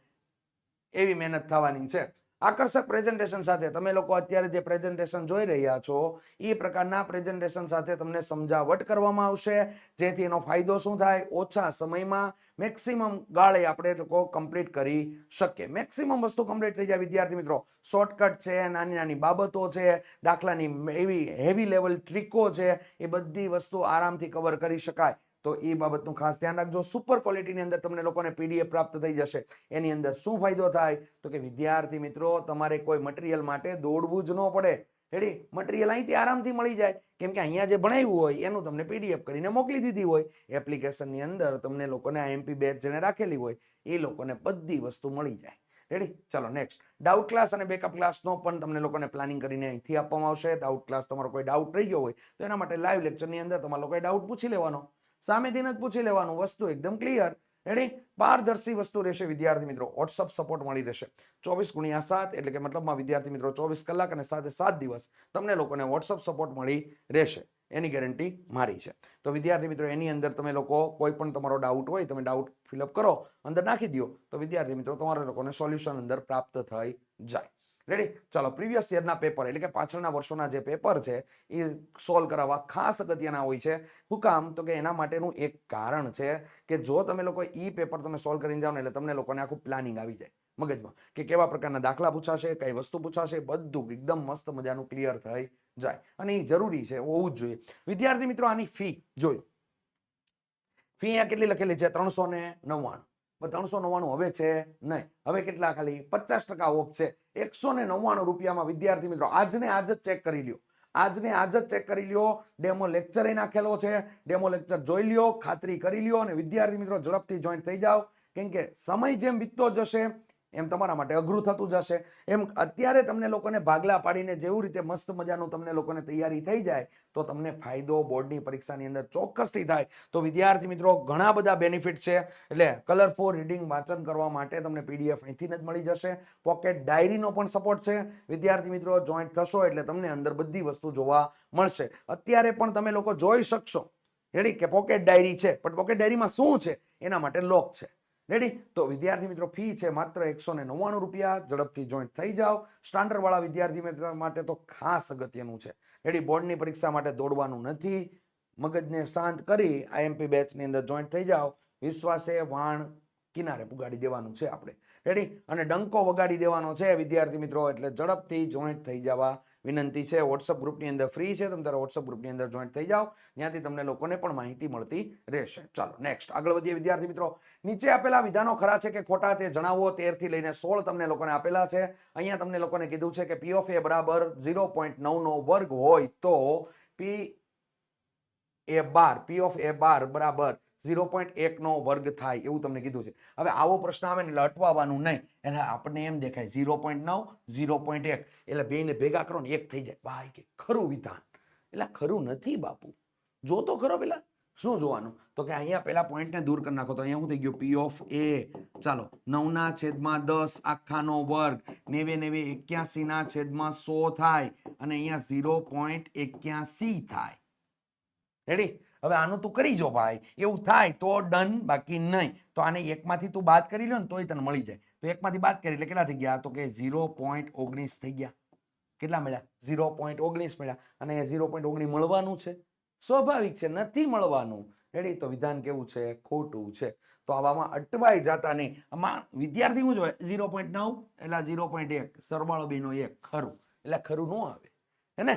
એવી મહેનત થવાની છે. આકર્ષક પ્રેઝન્ટેશન સાથે તમે લોકો અત્યારે જે પ્રેઝન્ટેશન જોઈ રહ્યા છો એ પ્રકારના પ્રેઝન્ટેશન સાથે તમને સમજાવટ કરવામાં આવશે, જેથી એનો ફાયદો શું થાય, ઓછા સમયમાં મેક્સિમમ ગાળે આપણે લોકો કમ્પ્લીટ કરી શકીએ. મેક્સિમમ વસ્તુ કમ્પ્લીટ થઈ જાય વિદ્યાર્થી મિત્રો. શોર્ટકટ છે, નાની નાની બાબતો છે, દાખલાની એવી હેવી લેવલ ટ્રીકો છે, એ બધી વસ્તુ આરામથી કવર કરી શકાય. તો એ બાબતનું ખાસ ધ્યાન રાખજો. સુપર ક્વોલિટીની અંદર તમને લોકોને પીડીએફ પ્રાપ્ત થઈ જશે. એની અંદર શું ફાયદો થાય તો કે વિદ્યાર્થી મિત્રો, તમારે કોઈ મટીરિયલ માટે દોડવું જ ન પડે. રેડી? મટીરિયલ અહીંથી આરામથી મળી જાય, કેમ કે અહીંયા જે ભણાવ્યું હોય એનું તમને પીડીએફ કરીને મોકલી દીધી હોય. એપ્લિકેશનની અંદર તમને લોકોને આઈએમપી બેચ જેને રાખેલી હોય એ લોકોને બધી વસ્તુ મળી જાય. રેડી? ચલો નેક્સ્ટ, ડાઉટ ક્લાસ અને બેકઅપ ક્લાસનો પણ તમને લોકોને પ્લાનિંગ કરીને અહીંથી આપવામાં આવશે. ડાઉટ ક્લાસ, તમારો કોઈ ડાઉટ રહી ગયો હોય તો એના માટે લાઈવ લેક્ચરની અંદર તમારે લોકોએ ડાઉટ પૂછી લેવાનો, સામેથી જ પૂછી લેવાનું. વસ્તુ એકદમ ક્લિયર. રેડી? પારદર્શી વસ્તુ રહેશે વિદ્યાર્થી મિત્રો. વોટ્સઅપ સપોર્ટ મળી રહેશે 24x7, એટલે કે મતલબમાં વિદ્યાર્થી મિત્રો 24 કલાક અને 7 દિવસ તમને લોકોને વોટ્સઅપ સપોર્ટ મળી રહેશે. એની ગેરંટી મારી છે. તો વિદ્યાર્થી મિત્રો, એની અંદર તમે લોકો કોઈ પણ તમારો ડાઉટ હોય, તમે ડાઉટ ફિલઅપ કરો, અંદર નાખી દો, તો વિદ્યાર્થી મિત્રો તમારા લોકોને સોલ્યુશન અંદર પ્રાપ્ત થઈ જાય. રેડી? ચાલો, પ્રીવિયસ યરના પેપર એટલે કે પાછળના વર્ષોના જે પેપર છે એ સોલ્વ કરાવવા ખાસ અગત્યના હોય છે. શું કામ તો કે એના માટેનું એક કારણ છે કે જો તમે લોકો ઈ પેપર તમે સોલ્વ કરીને જાઓ ને એટલે તમને લોકોને આખું પ્લાનિંગ આવી જાય મગજમાં કે કેવા પ્રકારના દાખલા પૂછાશે, કઈ વસ્તુ પૂછાશે, બધું એકદમ મસ્ત મજાનું ક્લિયર થઈ જાય. અને એ જરૂરી છે, હોવું જ જોઈએ. વિદ્યાર્થી મિત્રો, આની ફી જોયું. ફી અહીંયા કેટલી લખેલી છે? 399. 399 હવે છે નહીં. હવે કેટલા? ખાલી 50% ઓફ છે. 199 રૂપિયામાં વિદ્યાર્થી મિત્રો આજને આજ જ ચેક કરી લ્યો. આજને આજ જ ચેક કરી લ્યો. ડેમો લેક્ચર એ નાખેલો છે. ડેમો લેક્ચર જોઈ લ્યો, ખાતરી કરી લ્યો અને વિદ્યાર્થી મિત્રો ઝડપથી જોઈન્ટ થઈ જાઓ. કેમ કે સમય જેમ વીતતો જશે એમ તમારા માટે અઘરું થતું જશે. એમ અત્યારે તમને લોકોને ભાગલા પાડીને જેવું રીતે મસ્ત મજાનું તમને લોકોને તૈયારી થઈ જાય તો તમને ફાયદો બોર્ડની પરીક્ષાની અંદર ચોક્કસથી થાય. તો વિદ્યાર્થી મિત્રો, ઘણા બધા બેનિફિટ છે. એટલે કલરફુલ રીડિંગ વાંચન કરવા માટે તમને પીડીએફ અહીંથી જ મળી જશે. પોકેટ ડાયરીનો પણ સપોર્ટ છે. વિદ્યાર્થી મિત્રો, જોઈન્ટ થશો એટલે તમને અંદર બધી વસ્તુ જોવા મળશે. અત્યારે પણ તમે લોકો જોઈ શકશો. રેડી? કે પોકેટ ડાયરી છે, પણ પોકેટ ડાયરીમાં શું છે એના માટે લોક છે. રેડી? તો વિદ્યાર્થી મિત્રો, ફી છે માત્ર 199 રૂપિયા. ઝડપથી જોઈન્ટ થઈ જાઓ. સ્ટાન્ડર્ડ વાળા વિદ્યાર્થી મિત્રો માટે તો ખાસ અગત્યનું છે. રેડી? બોર્ડની પરીક્ષા માટે દોડવાનું નથી. મગજને શાંત કરી આઈએમપી બેચની અંદર જોઈન્ટ થઈ જાઓ. વિશ્વાસે વાણ કિનારે પુગાડી દેવાનું છે આપણે. રેડી? અને ડંકો વગાડી દેવાનો છે વિદ્યાર્થી મિત્રો. એટલે ઝડપથી જોઈન્ટ થઈ જવા વિનંતી છે. વોટ્સઅપ ગ્રુપની અંદર ફ્રી છે, તમે તારા વોટ્સઅપ ગ્રુપની અંદર જોઈન્ટ થઈ જાઓ. ત્યાંથી તમને લોકોને પણ માહિતી મળતી રહેશે. ચાલો નેક્સ્ટ આગળ વધીએ વિદ્યાર્થી મિત્રો. નીચે આપેલા વિધાનો ખરા છે કે ખોટા તે જણાવો. 13 થી લઈને 16 તમને લોકોને આપેલા છે. અહીંયા તમને લોકોને કીધું છે કે પી ઓફ એ બરાબર 0.9 નો વર્ગ હોય તો પી ઓફ એ બાર બરાબર 0.1 નો વર્ગ થાય એવું તમને કીધું છે. હવે આવો પ્રશ્ન આવે ને એટલે અટવાવાનું નહીં. એટલે આપણને એમ દેખાય 0.9 0.1 એટલે બેને ભેગા કરો ને એક થઈ જાય. ભાઈ કે ખરું વિધાન. એટલે ખરું નથી બાપુ. જો તો ખરો પેલા શું જોવાનું તો કે અહીંયા પેલા પોઈન્ટને દૂર કરી નાખો તો અહીંયા શું થઈ ગયું? પી ઓફ એ, ચાલો 9/10 આખાનો વર્ગ 89/81 થાય અને અહીંયા 0.81 થાય. રેડી? હવે આનું તું કરી જો ભાઈ. એવું થાય તો ડન, બાકી નહીં. તો આને એકમાંથી તું બાદ કરી લો ને તોય તને મળી જાય. તો એકમાંથી બાદ કરી એટલે કેટલા થઈ ગયા? તો કે 0.19 થઈ ગયા. કેટલા મળ્યા? 0.19 મળ્યા. અને 0.19 મળવાનું છે. સ્વાભાવિક છે, નથી મળવાનું. રેડી? તો વિધાન કેવું છે? ખોટું છે. તો આવામાં અટવાઈ જતા નહીં. આમાં વિદ્યાર્થી શું જોવે? 0.9 એટલે 0.1 સરવાળો બેનો 1 ખરું. એટલે ખરું ન આવે. હે ને?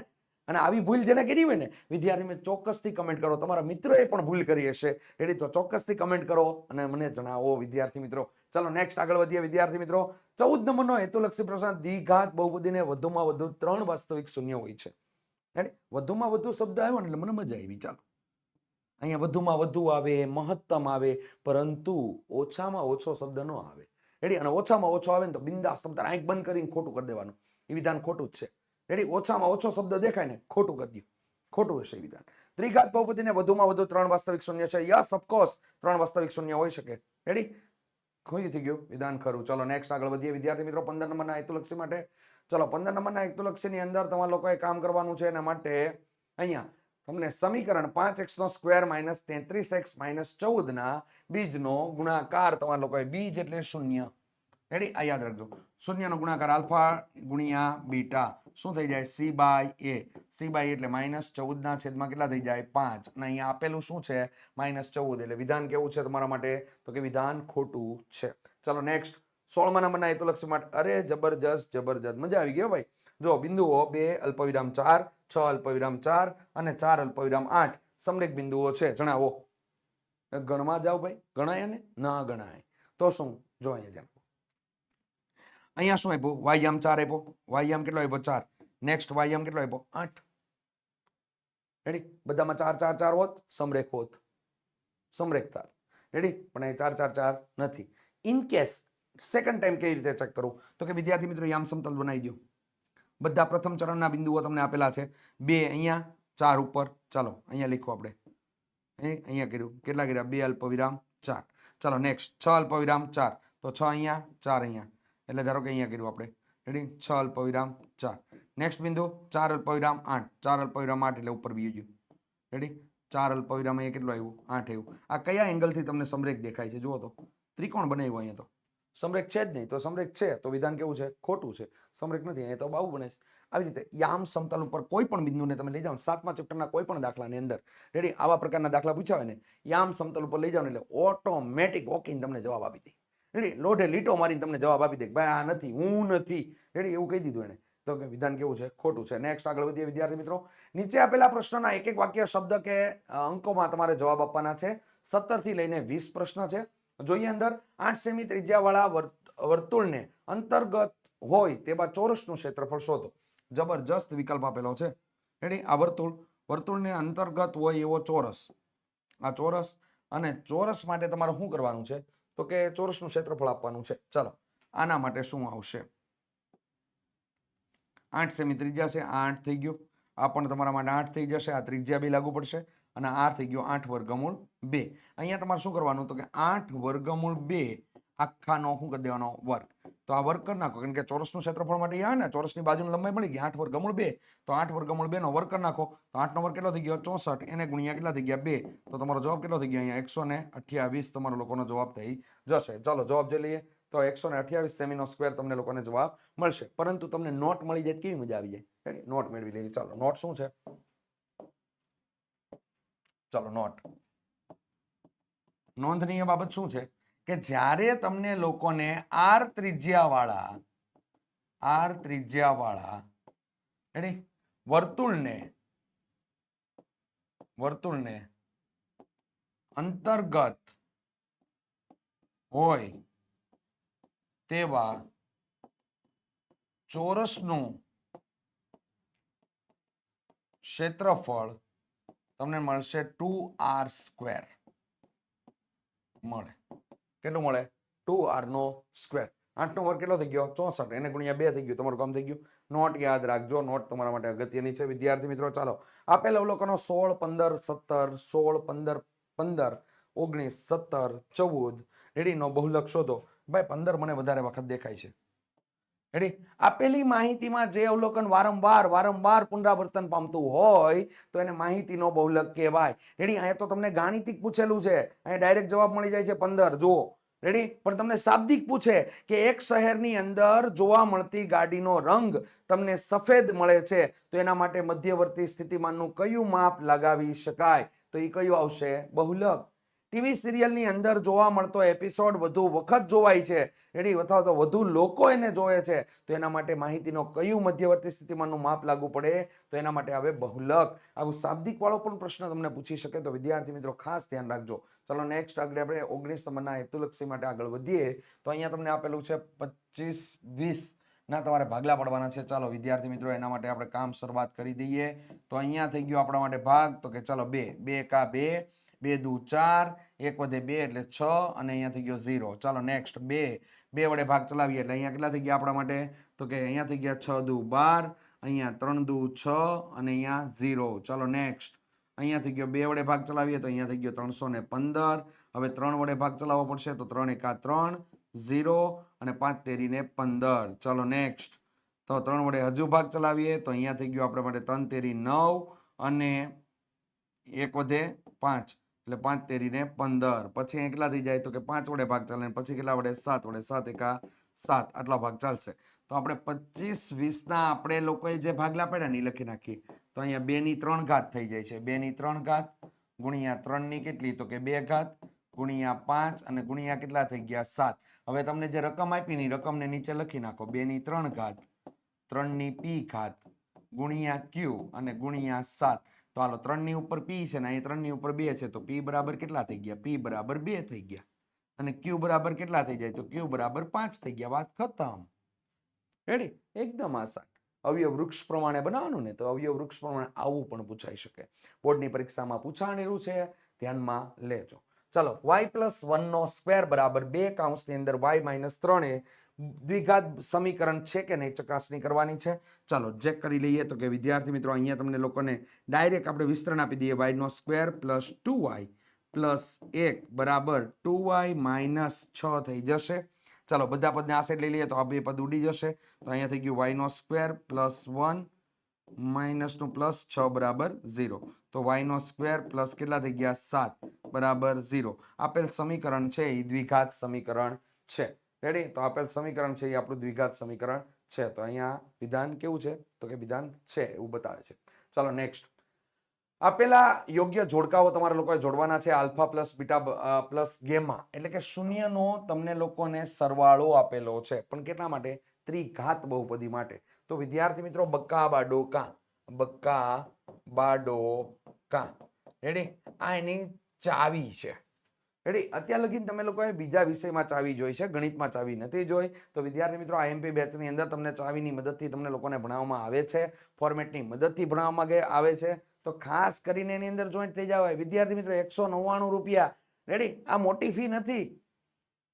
અને આવી ભૂલ જેને કરી હોય ને વિદ્યાર્થી મિત્રો ચોક્કસથી કમેન્ટ કરો. તમારા મિત્રોએ પણ ભૂલ કરી હશે રેડી, તો ચોક્કસથી કમેન્ટ કરો અને મને જણાવો વિદ્યાર્થી મિત્રો. ચલો નેક્સ્ટ આગળ વધીએ વિદ્યાર્થી મિત્રો. 14 નંબરનો હેતુલક્ષી પ્રશ્ન. દ્વિઘાત બહુપદીને વધુમાં વધુ 3 વાસ્તવિક શૂન્ય હોય છે. વધુમાં વધુ શબ્દ આવ્યો ને એટલે મને મજા આવી. ચાલો, અહીંયા વધુમાં વધુ આવે, મહત્તમ આવે, પરંતુ ઓછામાં ઓછો શબ્દ ન આવે રેડી. અને ઓછામાં ઓછો આવે ને તો બિંદાસ તમ તારે આંખ બંધ કરીને ખોટું કરી દેવાનું. એ વિધાન ખોટું જ છે રેડી. ઓછામાં ઓછો શબ્દ દેખાય ને ખોટું કરી દો, ખોટું હશે વિધાન. ત્રિઘાત બહુપદીને વધુમાં વધુ 3 વાસ્તવિક શૂન્ય છે. યસ, ઓફકોર્સ 3 વાસ્તવિક શૂન્ય હોઈ શકે રેડી. ખોઈ થઈ ગયું વિધાન ખરું. ચલો નેક્સ્ટ આગળ વધીએ વિદ્યાર્થી મિત્રો 15 નંબરના હેતુલક્ષી માટે. ચલો 15 નંબરના હેતુલક્ષીની અંદર તમારા લોકોએ કામ કરવાનું છે. એના માટે અહીંયા તમને સમીકરણ 5x² - 33x - 14 ના બીજનો ગુણાકાર તમારા લોકોએ, બીજ એટલે શૂન્ય રેડી. આ યાદ રાખજો, શૂન્યનો ગુણાકાર આલ્ફા ગુણ્યા બીટા શું થઈ જાય? c/a. c/a એટલે -14 ના છેદમાં કેટલા થઈ જાય? 5. અને અહીંયા આપેલું શું છે? -14. એટલે વિધાન કેવું છે તમારા માટે? તો કે વિધાન ખોટું છે. ચલો નેક્સ્ટ 16મા નંબરના હેતુલક્ષી માટે. અરે જબરજસ્ત જબરજસ્ત, મજા આવી ગઈ ભાઈ. જો બિંદુઓ 2 અલ્પવિરામ 4, 6 અલ્પવિરામ 4 અને 4 અલ્પવિરામ 8 સમરેખ બિંદુઓ છે. જણાવો. ગણવા જાવ ભાઈ, ગણાય ને? ના ગણાય તો શું? જો અહીંયા અહીંયા શું આપ્યું? વાયામ 4 આપ્યો. વાયામ કેટલો આપ્યો? 4. નેક્સ્ટ વાયામ કેટલો આપ્યો? 8. રેડી. બધામાં 4 4 4 હોત સમરેખ હોત, સમરેખ થાત રેડી. પણ એ 4 4 4 નથી. ઇન કેસ સેકન્ડ ટાઈમ કેવી રીતે ચેક કરું? તો કે વિદ્યાર્થી મિત્રો યામ સમતલ બનાવી દો. બધા પ્રથમ ચરણના બિંદુઓ તમને આપેલા છે. 2 અહીંયા, 4 ઉપર. ચાલો અહીંયા લીખો આપણે. અહીંયા કર્યું. કેટલા કર્યા? 2 અલ્પવિરામ 4. ચાલો નેક્સ્ટ 6 અલ્પવિરામ 4. તો 6 અહીંયા, 4 અહીંયા. એટલે ધારો કે અહીંયા કર્યું આપણે રેડી. 6 અલ્પવિરામ 4. નેક્સ્ટ બિંદુ 4 અલ્પવિરામ 8. 4 અલ્પવિરામ 8 એટલે ઉપર બી ગયું રેડી. 4 અલ્પવિરામ અહીંયા કેટલું આવ્યું? 8 આવ્યું. આ કયા એંગલથી તમને સમરેખ દેખાય છે? જુઓ તો ત્રિકોણ બનાવ્યો અહીંયા. તો સમરેખ છે જ નહીં. તો સમરેખ છે તો વિધાન કેવું છે? ખોટું છે. સમરેખ નથી અહીંયા તો બાહુ બને છે. આવી રીતે યામ સમતલ ઉપર કોઈ પણ બિંદુને તમે લઈ જાઓ, 7મા ચેપ્ટરના કોઈ પણ દાખલાની અંદર રેડી, આવા પ્રકારના દાખલા પૂછ્યા હોય ને, યામ સમતલ ઉપર લઈ જાઓ એટલે ઓટોમેટિક વોકિંગ તમને જવાબ આપી દે રેડી. લોઢે લીટો મારીને તમને જવાબ આપી દે ભાઈ આ નથી, હું નથી રેડી, એવું કહી દીધું એને. તો કે વિધાન કેવું છે? ખોટું છે. નેક્સ્ટ આગળ વધીએ વિદ્યાર્થી મિત્રો. નીચે આપેલા પ્રશ્નના એક એક વાક્ય, શબ્દ કે અંકોમાં તમારે જવાબ આપવાના છે. 17 થી લઈને 20 પ્રશ્ન છે. જોઈએ અંદર. 8 સેમી ત્રિજ્યાવાળા વર્તુળને અંતર્ગત હોય તેવા ચોરસનું ક્ષેત્રફળ શોધો. જબરજસ્ત વિકલ્પ આપેલો છે રેડી. આ વર્તુળને અંતર્ગત હોય એવો ચોરસ, આ ચોરસ, અને ચોરસ માટે તમારે શું કરવાનું છે? તો કે ચોરસનું ક્ષેત્રફળ આપવાનું છે. ચાલો આના માટે શું આવશે? 8 સેમી ત્રિજ્યા છે, 8 થઈ ગયું. આ પણ તમારા માટે 8 થઈ જશે. આ ત્રિજ્યા બી લાગુ પડશે. અને આ થઈ ગયો 8 વર્ગમૂળ 2. અહીંયા તમારે શું કરવાનું? તો કે 8 વર્ગમૂળ 2 આખાનો શું કરી દેવાનો? વર્ગ. તો આ વર્ગ કરી નાખો, કારણ કે ચોરસનું ક્ષેત્રફળ માટે આવે ને, ચોરસની બાજુની લંબાઈ મળી ગઈ 8 વર્ગમૂળ 2. તો 8 વર્ગમૂળ 2 નો વર્ગ કરી નાખો. તો 8 નો વર્ગ કેટલો થઈ ગયો? 64. એને ગુણ્યા કેટલા થઈ ગયા? 2. તો તમારો જવાબ કેટલો થઈ ગયો? અહીંયા 128 તમારો લોકોનો જવાબ થઈ જશે. ચાલો જવાબ જોઈ લઈએ. તો 128 સેમીનો સ્ક્વેર તમને લોકોને જવાબ મળશે. પરંતુ તમને નોટ મળી જાય કેવી મજા આવી જાય. નોટ મેળવી લઈએ. ચાલો નોટ શું છે? ચાલો નોટ, નોંધનીય બાબત શું છે કે જ્યારે તમને લોકોને આર ત્રિજ્યાવાળા રેડી વર્તુળને અંતર્ગત હોય તેવા ચોરસનું ક્ષેત્રફળ તમને મળશે 2r². મળે કેટલું મળે? 2r નો સ્ક્વેર. 8 નો વર્ગ કેટલો થઈ ગયો? 64. એને ગુણ્યા 2 થઈ ગયું. તમારું કામ થઈ ગયું. નોટ યાદ રાખજો. નોટ તમારા માટે અગત્યની છે વિદ્યાર્થી મિત્રો. ચાલો આપેલ અવલોકનો 16 15 17 16 15 15 19 17 14 રેડી નો બહુલક શોધો. ભાઈ 15 મને વધારે વખત દેખાય છે રેડી. આપેલી માહિતીમાં જે અવલોકન વારંવાર પુનરાવર્તન પામતું હોય તો એને માહિતીનો બહુલક કહેવાય રેડી. અહીંયા તો તમને ગાણિતિક પૂછેલું છે, અહીંયા ડાયરેક્ટ જવાબ મળી જાય છે 15. જુઓ રેડી. પણ તમને શાબ્દિક પૂછે કે એક શહેરની અંદર જોવા મળતી ગાડીનો રંગ તમને સફેદ મળે છે તો એના માટે મધ્યવર્તી સ્થિતિમાનનું કયું માપ લગાવી શકાય? તો એ કયું આવશે? બહુલક. ટીવી સિરિયલની અંદર જોવા મળતો એપિસોડ વધુ વખત જોવાય છે રેડી, અથવા તો વધુ લોકો એને જોવે છે, તો એના માટે માહિતીનો કયું મધ્યવર્તી સ્થિતિમાનનું માપ લાગુ પડે? તો એના માટે આવે બહુલક. આવું શાબ્દિક વાળો પણ પ્રશ્ન તમને પૂછી શકે, તો વિદ્યાર્થી મિત્રો ખાસ ધ્યાન રાખજો. ચલો નેક્સ્ટ આગળ આપણે 19 નંબરના હેતુલક્ષી માટે આગળ વધીએ. તો અહીંયા તમને આપેલું છે 25, 20 ના તમારે ભાગલા પાડવાના છે. ચાલો વિદ્યાર્થી મિત્રો એના માટે આપણે કામ શરૂઆત કરી દઈએ. તો અહીંયા થઈ ગયો આપણા માટે ભાગ, તો કે ચાલો 2 2 એકા 2, 2 દુ 4, 1 વધે 2 એટલે 6, અને અહીંયા થઈ ગયો 0. ચાલો નેક્સ્ટ 2 2 વડે ભાગ ચલાવીએ એટલે અહીંયા કેટલા થઈ ગયા આપણા માટે? તો કે અહીંયા થઈ ગયા 6 દુ 12, અહીંયા 3 દુ 6, અને અહીંયા 0. ચાલો નેક્સ્ટ અહીંયા થઈ ગયો 2 વડે ભાગ ચલાવીએ તો અહીંયા થઈ ગયો 315. હવે 3 વડે ભાગ ચલાવવો પડશે તો 3 એકા 3, 0, અને 5 તેરીને 15. ચાલો નેક્સ્ટ તો 3 વડે હજુ ભાગ ચલાવીએ તો અહીંયા થઈ ગયો આપણા માટે 3 તેરી 9, અને 1 વધે 5 એટલે 5 તેરીને 15. પછી અહીં કેટલા થઈ જાય? તો કે 5 વડે ભાગ ચાલે, પછી કેટલા વડે? 7 વડે. 7 એકા 7, આટલા ભાગ ચાલશે. તો આપણે 25, 20 ના આપણે લોકોએ જે ભાગલા પડ્યા ને એ લખી નાખીએ. તો અહીંયા 2 ની 3 ઘાત થઈ જાય છે. 2 ની 3 ઘાત ગુણ્યા 3 ની કેટલી? તો કે 2 ઘાત ગુણ્યા 5, અને ગુણ્યા કેટલા થઈ ગયા? 7. હવે તમને જે રકમ આપી ને રકમને નીચે લખી નાખો. 2 ની 3 ઘાત 3 ની p ઘાત ગુણ્યા q અને ગુણ્યા 7. તો હાલો 3 ની ઉપર p છે ને અહીં 3 ની ઉપર 2 છે, તો p બરાબર કેટલા થઈ ગયા? p બરાબર 2 થઈ ગયા. અને q બરાબર કેટલા થઈ જાય? તો q બરાબર 5 થઈ ગયા. વાત ખતમ. રેડી? એકદમ આસાન. અવયવ વૃક્ષ પ્રમાણે બનાવવાનું ને, તો અવયવ વૃક્ષ પ્રમાણે આવું પણ પૂછાઈ શકે. બોર્ડની પરીક્ષામાં પૂછાણેલું છે, ધ્યાનમાં લેજો. ચલો y પ્લસ 1 નો સ્ક્વેર બરાબર 2 કૌંસની અંદર y માઇનસ 3 એ દ્વિઘાત સમીકરણ છે કે નહીં ચકાસણી કરવાની છે. ચાલો ચેક કરી લઈએ. તો કે વિદ્યાર્થી મિત્રો અહીંયા તમને લોકોને ડાયરેક્ટ આપણે વિસ્તરણ આપી દઈએ. y નો સ્ક્વેર પ્લસ 2y પ્લસ 1 બરાબર 2y માઇનસ 6 થઈ જશે. ચાલો બધા પદને આ સાઈડ લઈ લઈએ તો આ બે પદ ઉડી જશે. તો અહીંયા થઈ ગયું y નો સ્ક્વેર પ્લસ 1 માઇનસ નું પ્લસ 6 બરાબર 0. તો y નો સ્ક્વેર પ્લસ કેટલા થઈ ગયા? 7 બરાબર 0. આપેલ સમીકરણ છે એ દ્વિઘાત સમીકરણ છે. રેડી? તો આપેલ સમીકરણ છે એ આપણું દ્વિઘાત સમીકરણ છે. તો અહીંયા વિધાન કેવું છે? તો કે વિધાન છે એવું બતાવે છે. ચાલો નેક્સ્ટ. આપેલા યોગ્ય જોડકાઓ તમારા લોકોએ જોડવાના છે. Alpha plus beta plus gamma, એટલે કે શૂન્યનો તમને લોકોને સરવાળો આપેલો છે, પણ કેટલા માટે? ત્રિઘાત બહુપદી માટે. તો વિદ્યાર્થી મિત્રો બક્કા બાડો કા, બક્કા બાડો કા. રેડી? આ એની ચાવી છે. રેડી? અત્યાર લગી તમે લોકોએ બીજા વિષયમાં ચાવી જોઈ છે, ગણિતમાં ચાવી નથી જોઈ. તો વિદ્યાર્થી મિત્રો આઈએમપી બેચની અંદર તમને ચાવીની મદદથી તમને લોકોને ભણાવવામાં આવે છે, ફોર્મેટની મદદથી ભણાવવામાં આવે છે. તો ખાસ કરીને એની અંદર જોઈન્ટ થઈ જવાય. વિદ્યાર્થી મિત્રો 199 રૂપિયા. રેડી? આ મોટી ફી નથી.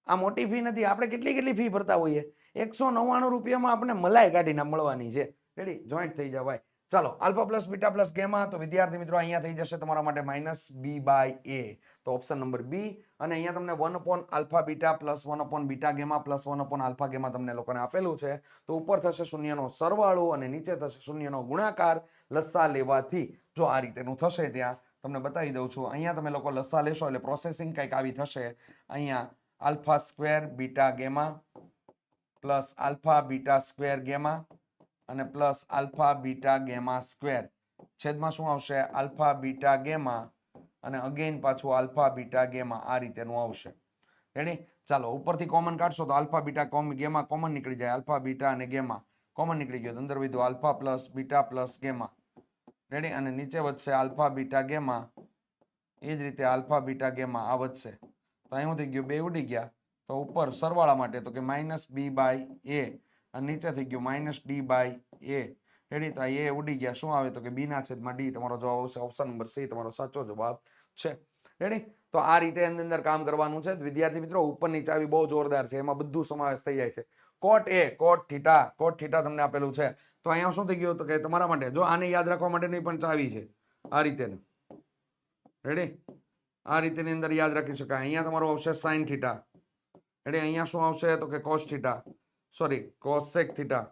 આ મોટી ફી નથી. આપણે કેટલી કેટલી ફી ભરતા હોઈએ? 199 રૂપિયામાં આપણે મલાઈ કાઢીને મળવાની છે. રેડી? જોઈન્ટ થઈ જવાય. ચાલો alpha plus beta plus gamma. તો વિદ્યાર્થી મિત્રો અહીંયા થઈ જશે તમારા માટે માઇનસ b બાય a. તો ઓપ્શન નંબર બી. અને અહીંયા તમને 1 upon alpha beta plus 1 upon beta gamma plus 1 upon alpha gamma તમને લોકોને આપેલું છે. તો ઉપર થશે શૂન્યનો સરવાળો અને નીચે થશે શૂન્યનો ગુણાકાર. લસા લેવાથી જો આ રીતેનું થશે, ત્યાં તમને બતાવી દઉં છું. અહીંયા તમે લોકો લસા લેશો એટલે પ્રોસેસિંગ કંઈક આવી થશે. અહીંયા alpha square beta gamma plus alpha beta square gamma અને plus alpha beta gamma square. છેદમાં શું આવશે? આલ્ફા બીટા ગેમા અને અગેન પાછું આલ્ફા બીટા ગેમા. આ રીતેનું આવશે. રેડી? ચાલો ઉપરથી કોમન કાઢશો તો આલ્ફા બીટા ગેમા કોમન નીકળી જાય. આલ્ફા બીટા અને ગેમા કોમન નીકળી ગયો. અંદર વિધું alpha plus beta plus gamma. Ready? અને નીચે વધશે આલ્ફા બીટા ગેમા. એ જ રીતે આલ્ફા બીટા ગેમા આ વધશે. તો અહીં થઈ ગયું 2 ઉડી ગયા. તો ઉપર સરવાળા માટે તો કે માઇનસ બી બાય એ, અને નીચે થઈ ગયું minus d by a. Ready? તો એ ઉડી ગયા. શું આવે? તો કે બી ના છેદમાં ડી. તમારો જવાબ આવશે ઓપ્શન નંબર સી તમારો સાચો જવાબ છે. રેડી? તો આ રીતે એની અંદર કામ કરવાનું છે. વિદ્યાર્થી મિત્રો ઉપરની ચાવી બહુ જોરદાર છે, એમાં બધું સમાવેશ થઈ જાય છે. કોટ એ, કોટ થીટા તમને આપેલું છે. તો અહીંયા શું થઈ ગયું? તો કે તમારા માટે જો આને યાદ રાખવા માટેની પણ ચાવી છે આ રીતેનું. રેડી? આ રીતેની અંદર યાદ રાખી શકાય. અહીંયા તમારો આવશે સાઇન થીટા. રેડી? અહીંયા શું આવશે? તો કે cos theta, sorry cosec theta,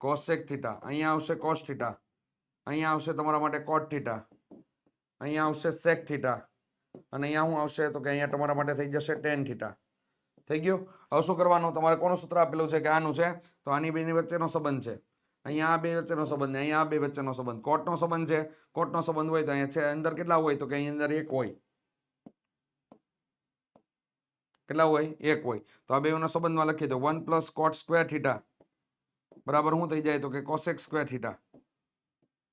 cosec theta. અહીંયા આવશે કોસ થીટા. અહીંયા આવશે તમારા માટે કોટ થીટા. અહીંયા આવશે સેક થીટા. અને અહીંયા શું આવશે? તો કે અહીંયા તમારા માટે થઈ જશે ટેન થીટા. થઈ ગયું? હવે શું કરવાનું? તમારે કોનું સૂત્ર આપેલું છે કે આનું છે? તો આની બેની વચ્ચેનો સંબંધ છે. અહીંયા આ બે વચ્ચેનો સંબંધ ને અહીંયા આ બે વચ્ચેનો સંબંધ, કોટનો સંબંધ છે. કોટનો સંબંધ હોય તો અહીંયા છે અંદર કેટલા હોય, તો કે અહીં અંદર 1 હોય. કેટલા હોય? 1 હોય. તો આ બેનો સંબંધમાં લખીએ તો 1 + cot સ્ક્વેર થીટા બરાબર શું થઈ જાય, તો કે cosec સ્ક્વેર થીટા.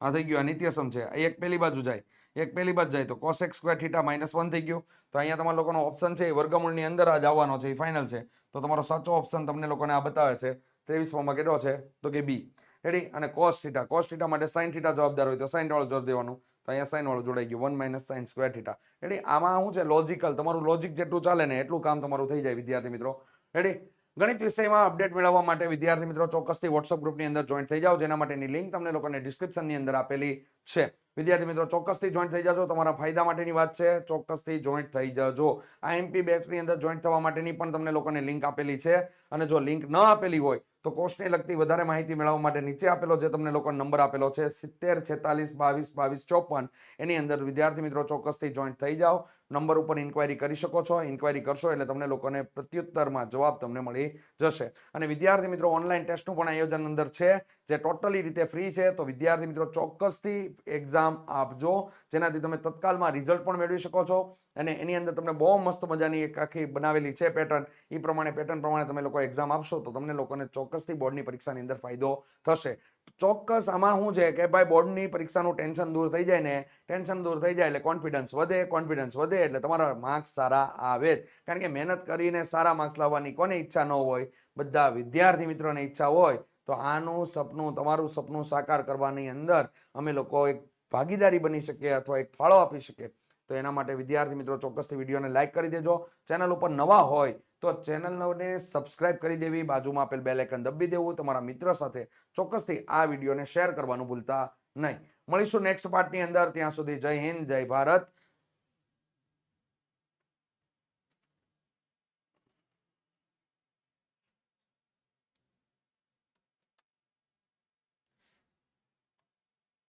આ થઈ ગયું, આ નિત્યસમ છે. એક પેલી બાજુ જાય, એક પેલી બાજુ જાય તો cosec સ્ક્વેર થીટા -1 થઈ ગયું. તો અહીંયા તમારા લોકોનો ઓપ્શન છે એ વર્ગમૂળની અંદર જ આવવાનો છે, એ ફાઇનલ છે. તો તમારો સાચો ઓપ્શન તમને લોકોને આ બતાવે છે 23માં કેટલો છે, તો કે બી. રેડી. અને cos થીટા, cos થીટા માટે sin થીટા જવાબદાર હોય તો sin વાળું જોડી દેવાનું. તો અહીંયા sin વાળું જોડાઈ ગયું, 1 - sin સ્ક્વેર થીટા. રેડી. આમાં શું છે, લોજિકલ, તમારું લોજિક જેટલું ચાલે ને એટલું કામ તમારું થઈ જાય વિદ્યાર્થી મિત્રો. રેડી. ગણિત વિષયમાં અપડેટ મેળવવા માટે વિદ્યાર્થી મિત્રો ચોક્કસથી વોટ્સઅપ ગ્રુપની અંદર જોઈન થઈ જાઓ, જેના માટેની લિંક તમને લોકોને ડિસ્ક્રિપ્શનની અંદર આપેલી છે. વિદ્યાર્થી મિત્રો ચોક્કસથી જોઈન થઈ જાજો, તમારા ફાયદા માટેની વાત છે, ચોક્કસથી જોઈન થઈ જજો. આ એમપી બેચની અંદર જોઈન થવા માટેની પણ તમને લોકોને લિંક આપેલી છે. અને જો લિંક ન આપેલી હોય તો કોર્સને લગતી વધારે માહિતી મેળવવા માટે નીચે આપેલો જે તમને લોકોને નંબર આપેલો છે 70 46 22 22 54, એની અંદર વિદ્યાર્થી મિત્રો ચોક્કસથી જોઈન થઈ જાઓ. નંબર ઉપર ઇન્ક્વાયરી કરી શકો છો. ઇન્ક્વાયરી કરશો એટલે તમને લોકોને પ્રત્યુત્તરમાં જવાબ તમને મળી જશે. અને વિદ્યાર્થી મિત્રો ઓનલાઈન ટેસ્ટનું પણ આયોજન અંદર છે, જે ટોટલી રીતે ફ્રી છે. તો વિદ્યાર્થી મિત્રો ચોક્કસથી એક્ઝામ આપજો, જેનાથી તમે તત્કાલમાં રિઝલ્ટ પણ મેળવી શકો છો. અને એની અંદર તમને બહુ મસ્ત મજાની એક આખી બનાવેલી છે પેટર્ન. એ પ્રમાણે પેટર્ન પ્રમાણે તમે લોકો એક્ઝામ આપશો તો તમને લોકોને ચોક્કસથી બોર્ડની પરીક્ષાની અંદર ફાયદો થશે. ચોક્કસ આમાં શું છે કે ભાઈ બોર્ડની પરીક્ષાનું ટેન્શન દૂર થઈ જાય ને, ટેન્શન દૂર થઈ જાય એટલે કોન્ફિડન્સ વધે, કોન્ફિડન્સ વધે એટલે તમારા માર્ક્સ સારા આવે જ. કારણ કે મહેનત કરીને સારા માર્ક્સ લાવવાની કોને ઈચ્છા ન હોય? બધા વિદ્યાર્થી મિત્રોને ઈચ્છા હોય. તો આનું સપનું, તમારું સપનું સાકાર કરવાની અંદર અમે લોકો એક ભાગીદારી બની શકીએ અથવા એક ફાળો આપી શકીએ. તો એના માટે વિદ્યાર્થી મિત્રો ચોક્કસથી વિડીયોને લાઈક કરી દેજો. ચેનલ ઉપર નવા હોય તો ચેનલને સબસ્ક્રાઇબ કરી દેવી, બાજુમાં આપેલ બેલ આઇકન દબી દેવું, તમારા મિત્ર સાથે ચોક્કસથી આ વિડીયોને શેર કરવાનું ભૂલતા નહીં. મળીશું નેક્સ્ટ પાર્ટની અંદર. ત્યાં સુધી જય હિન્દ, જય ભારત,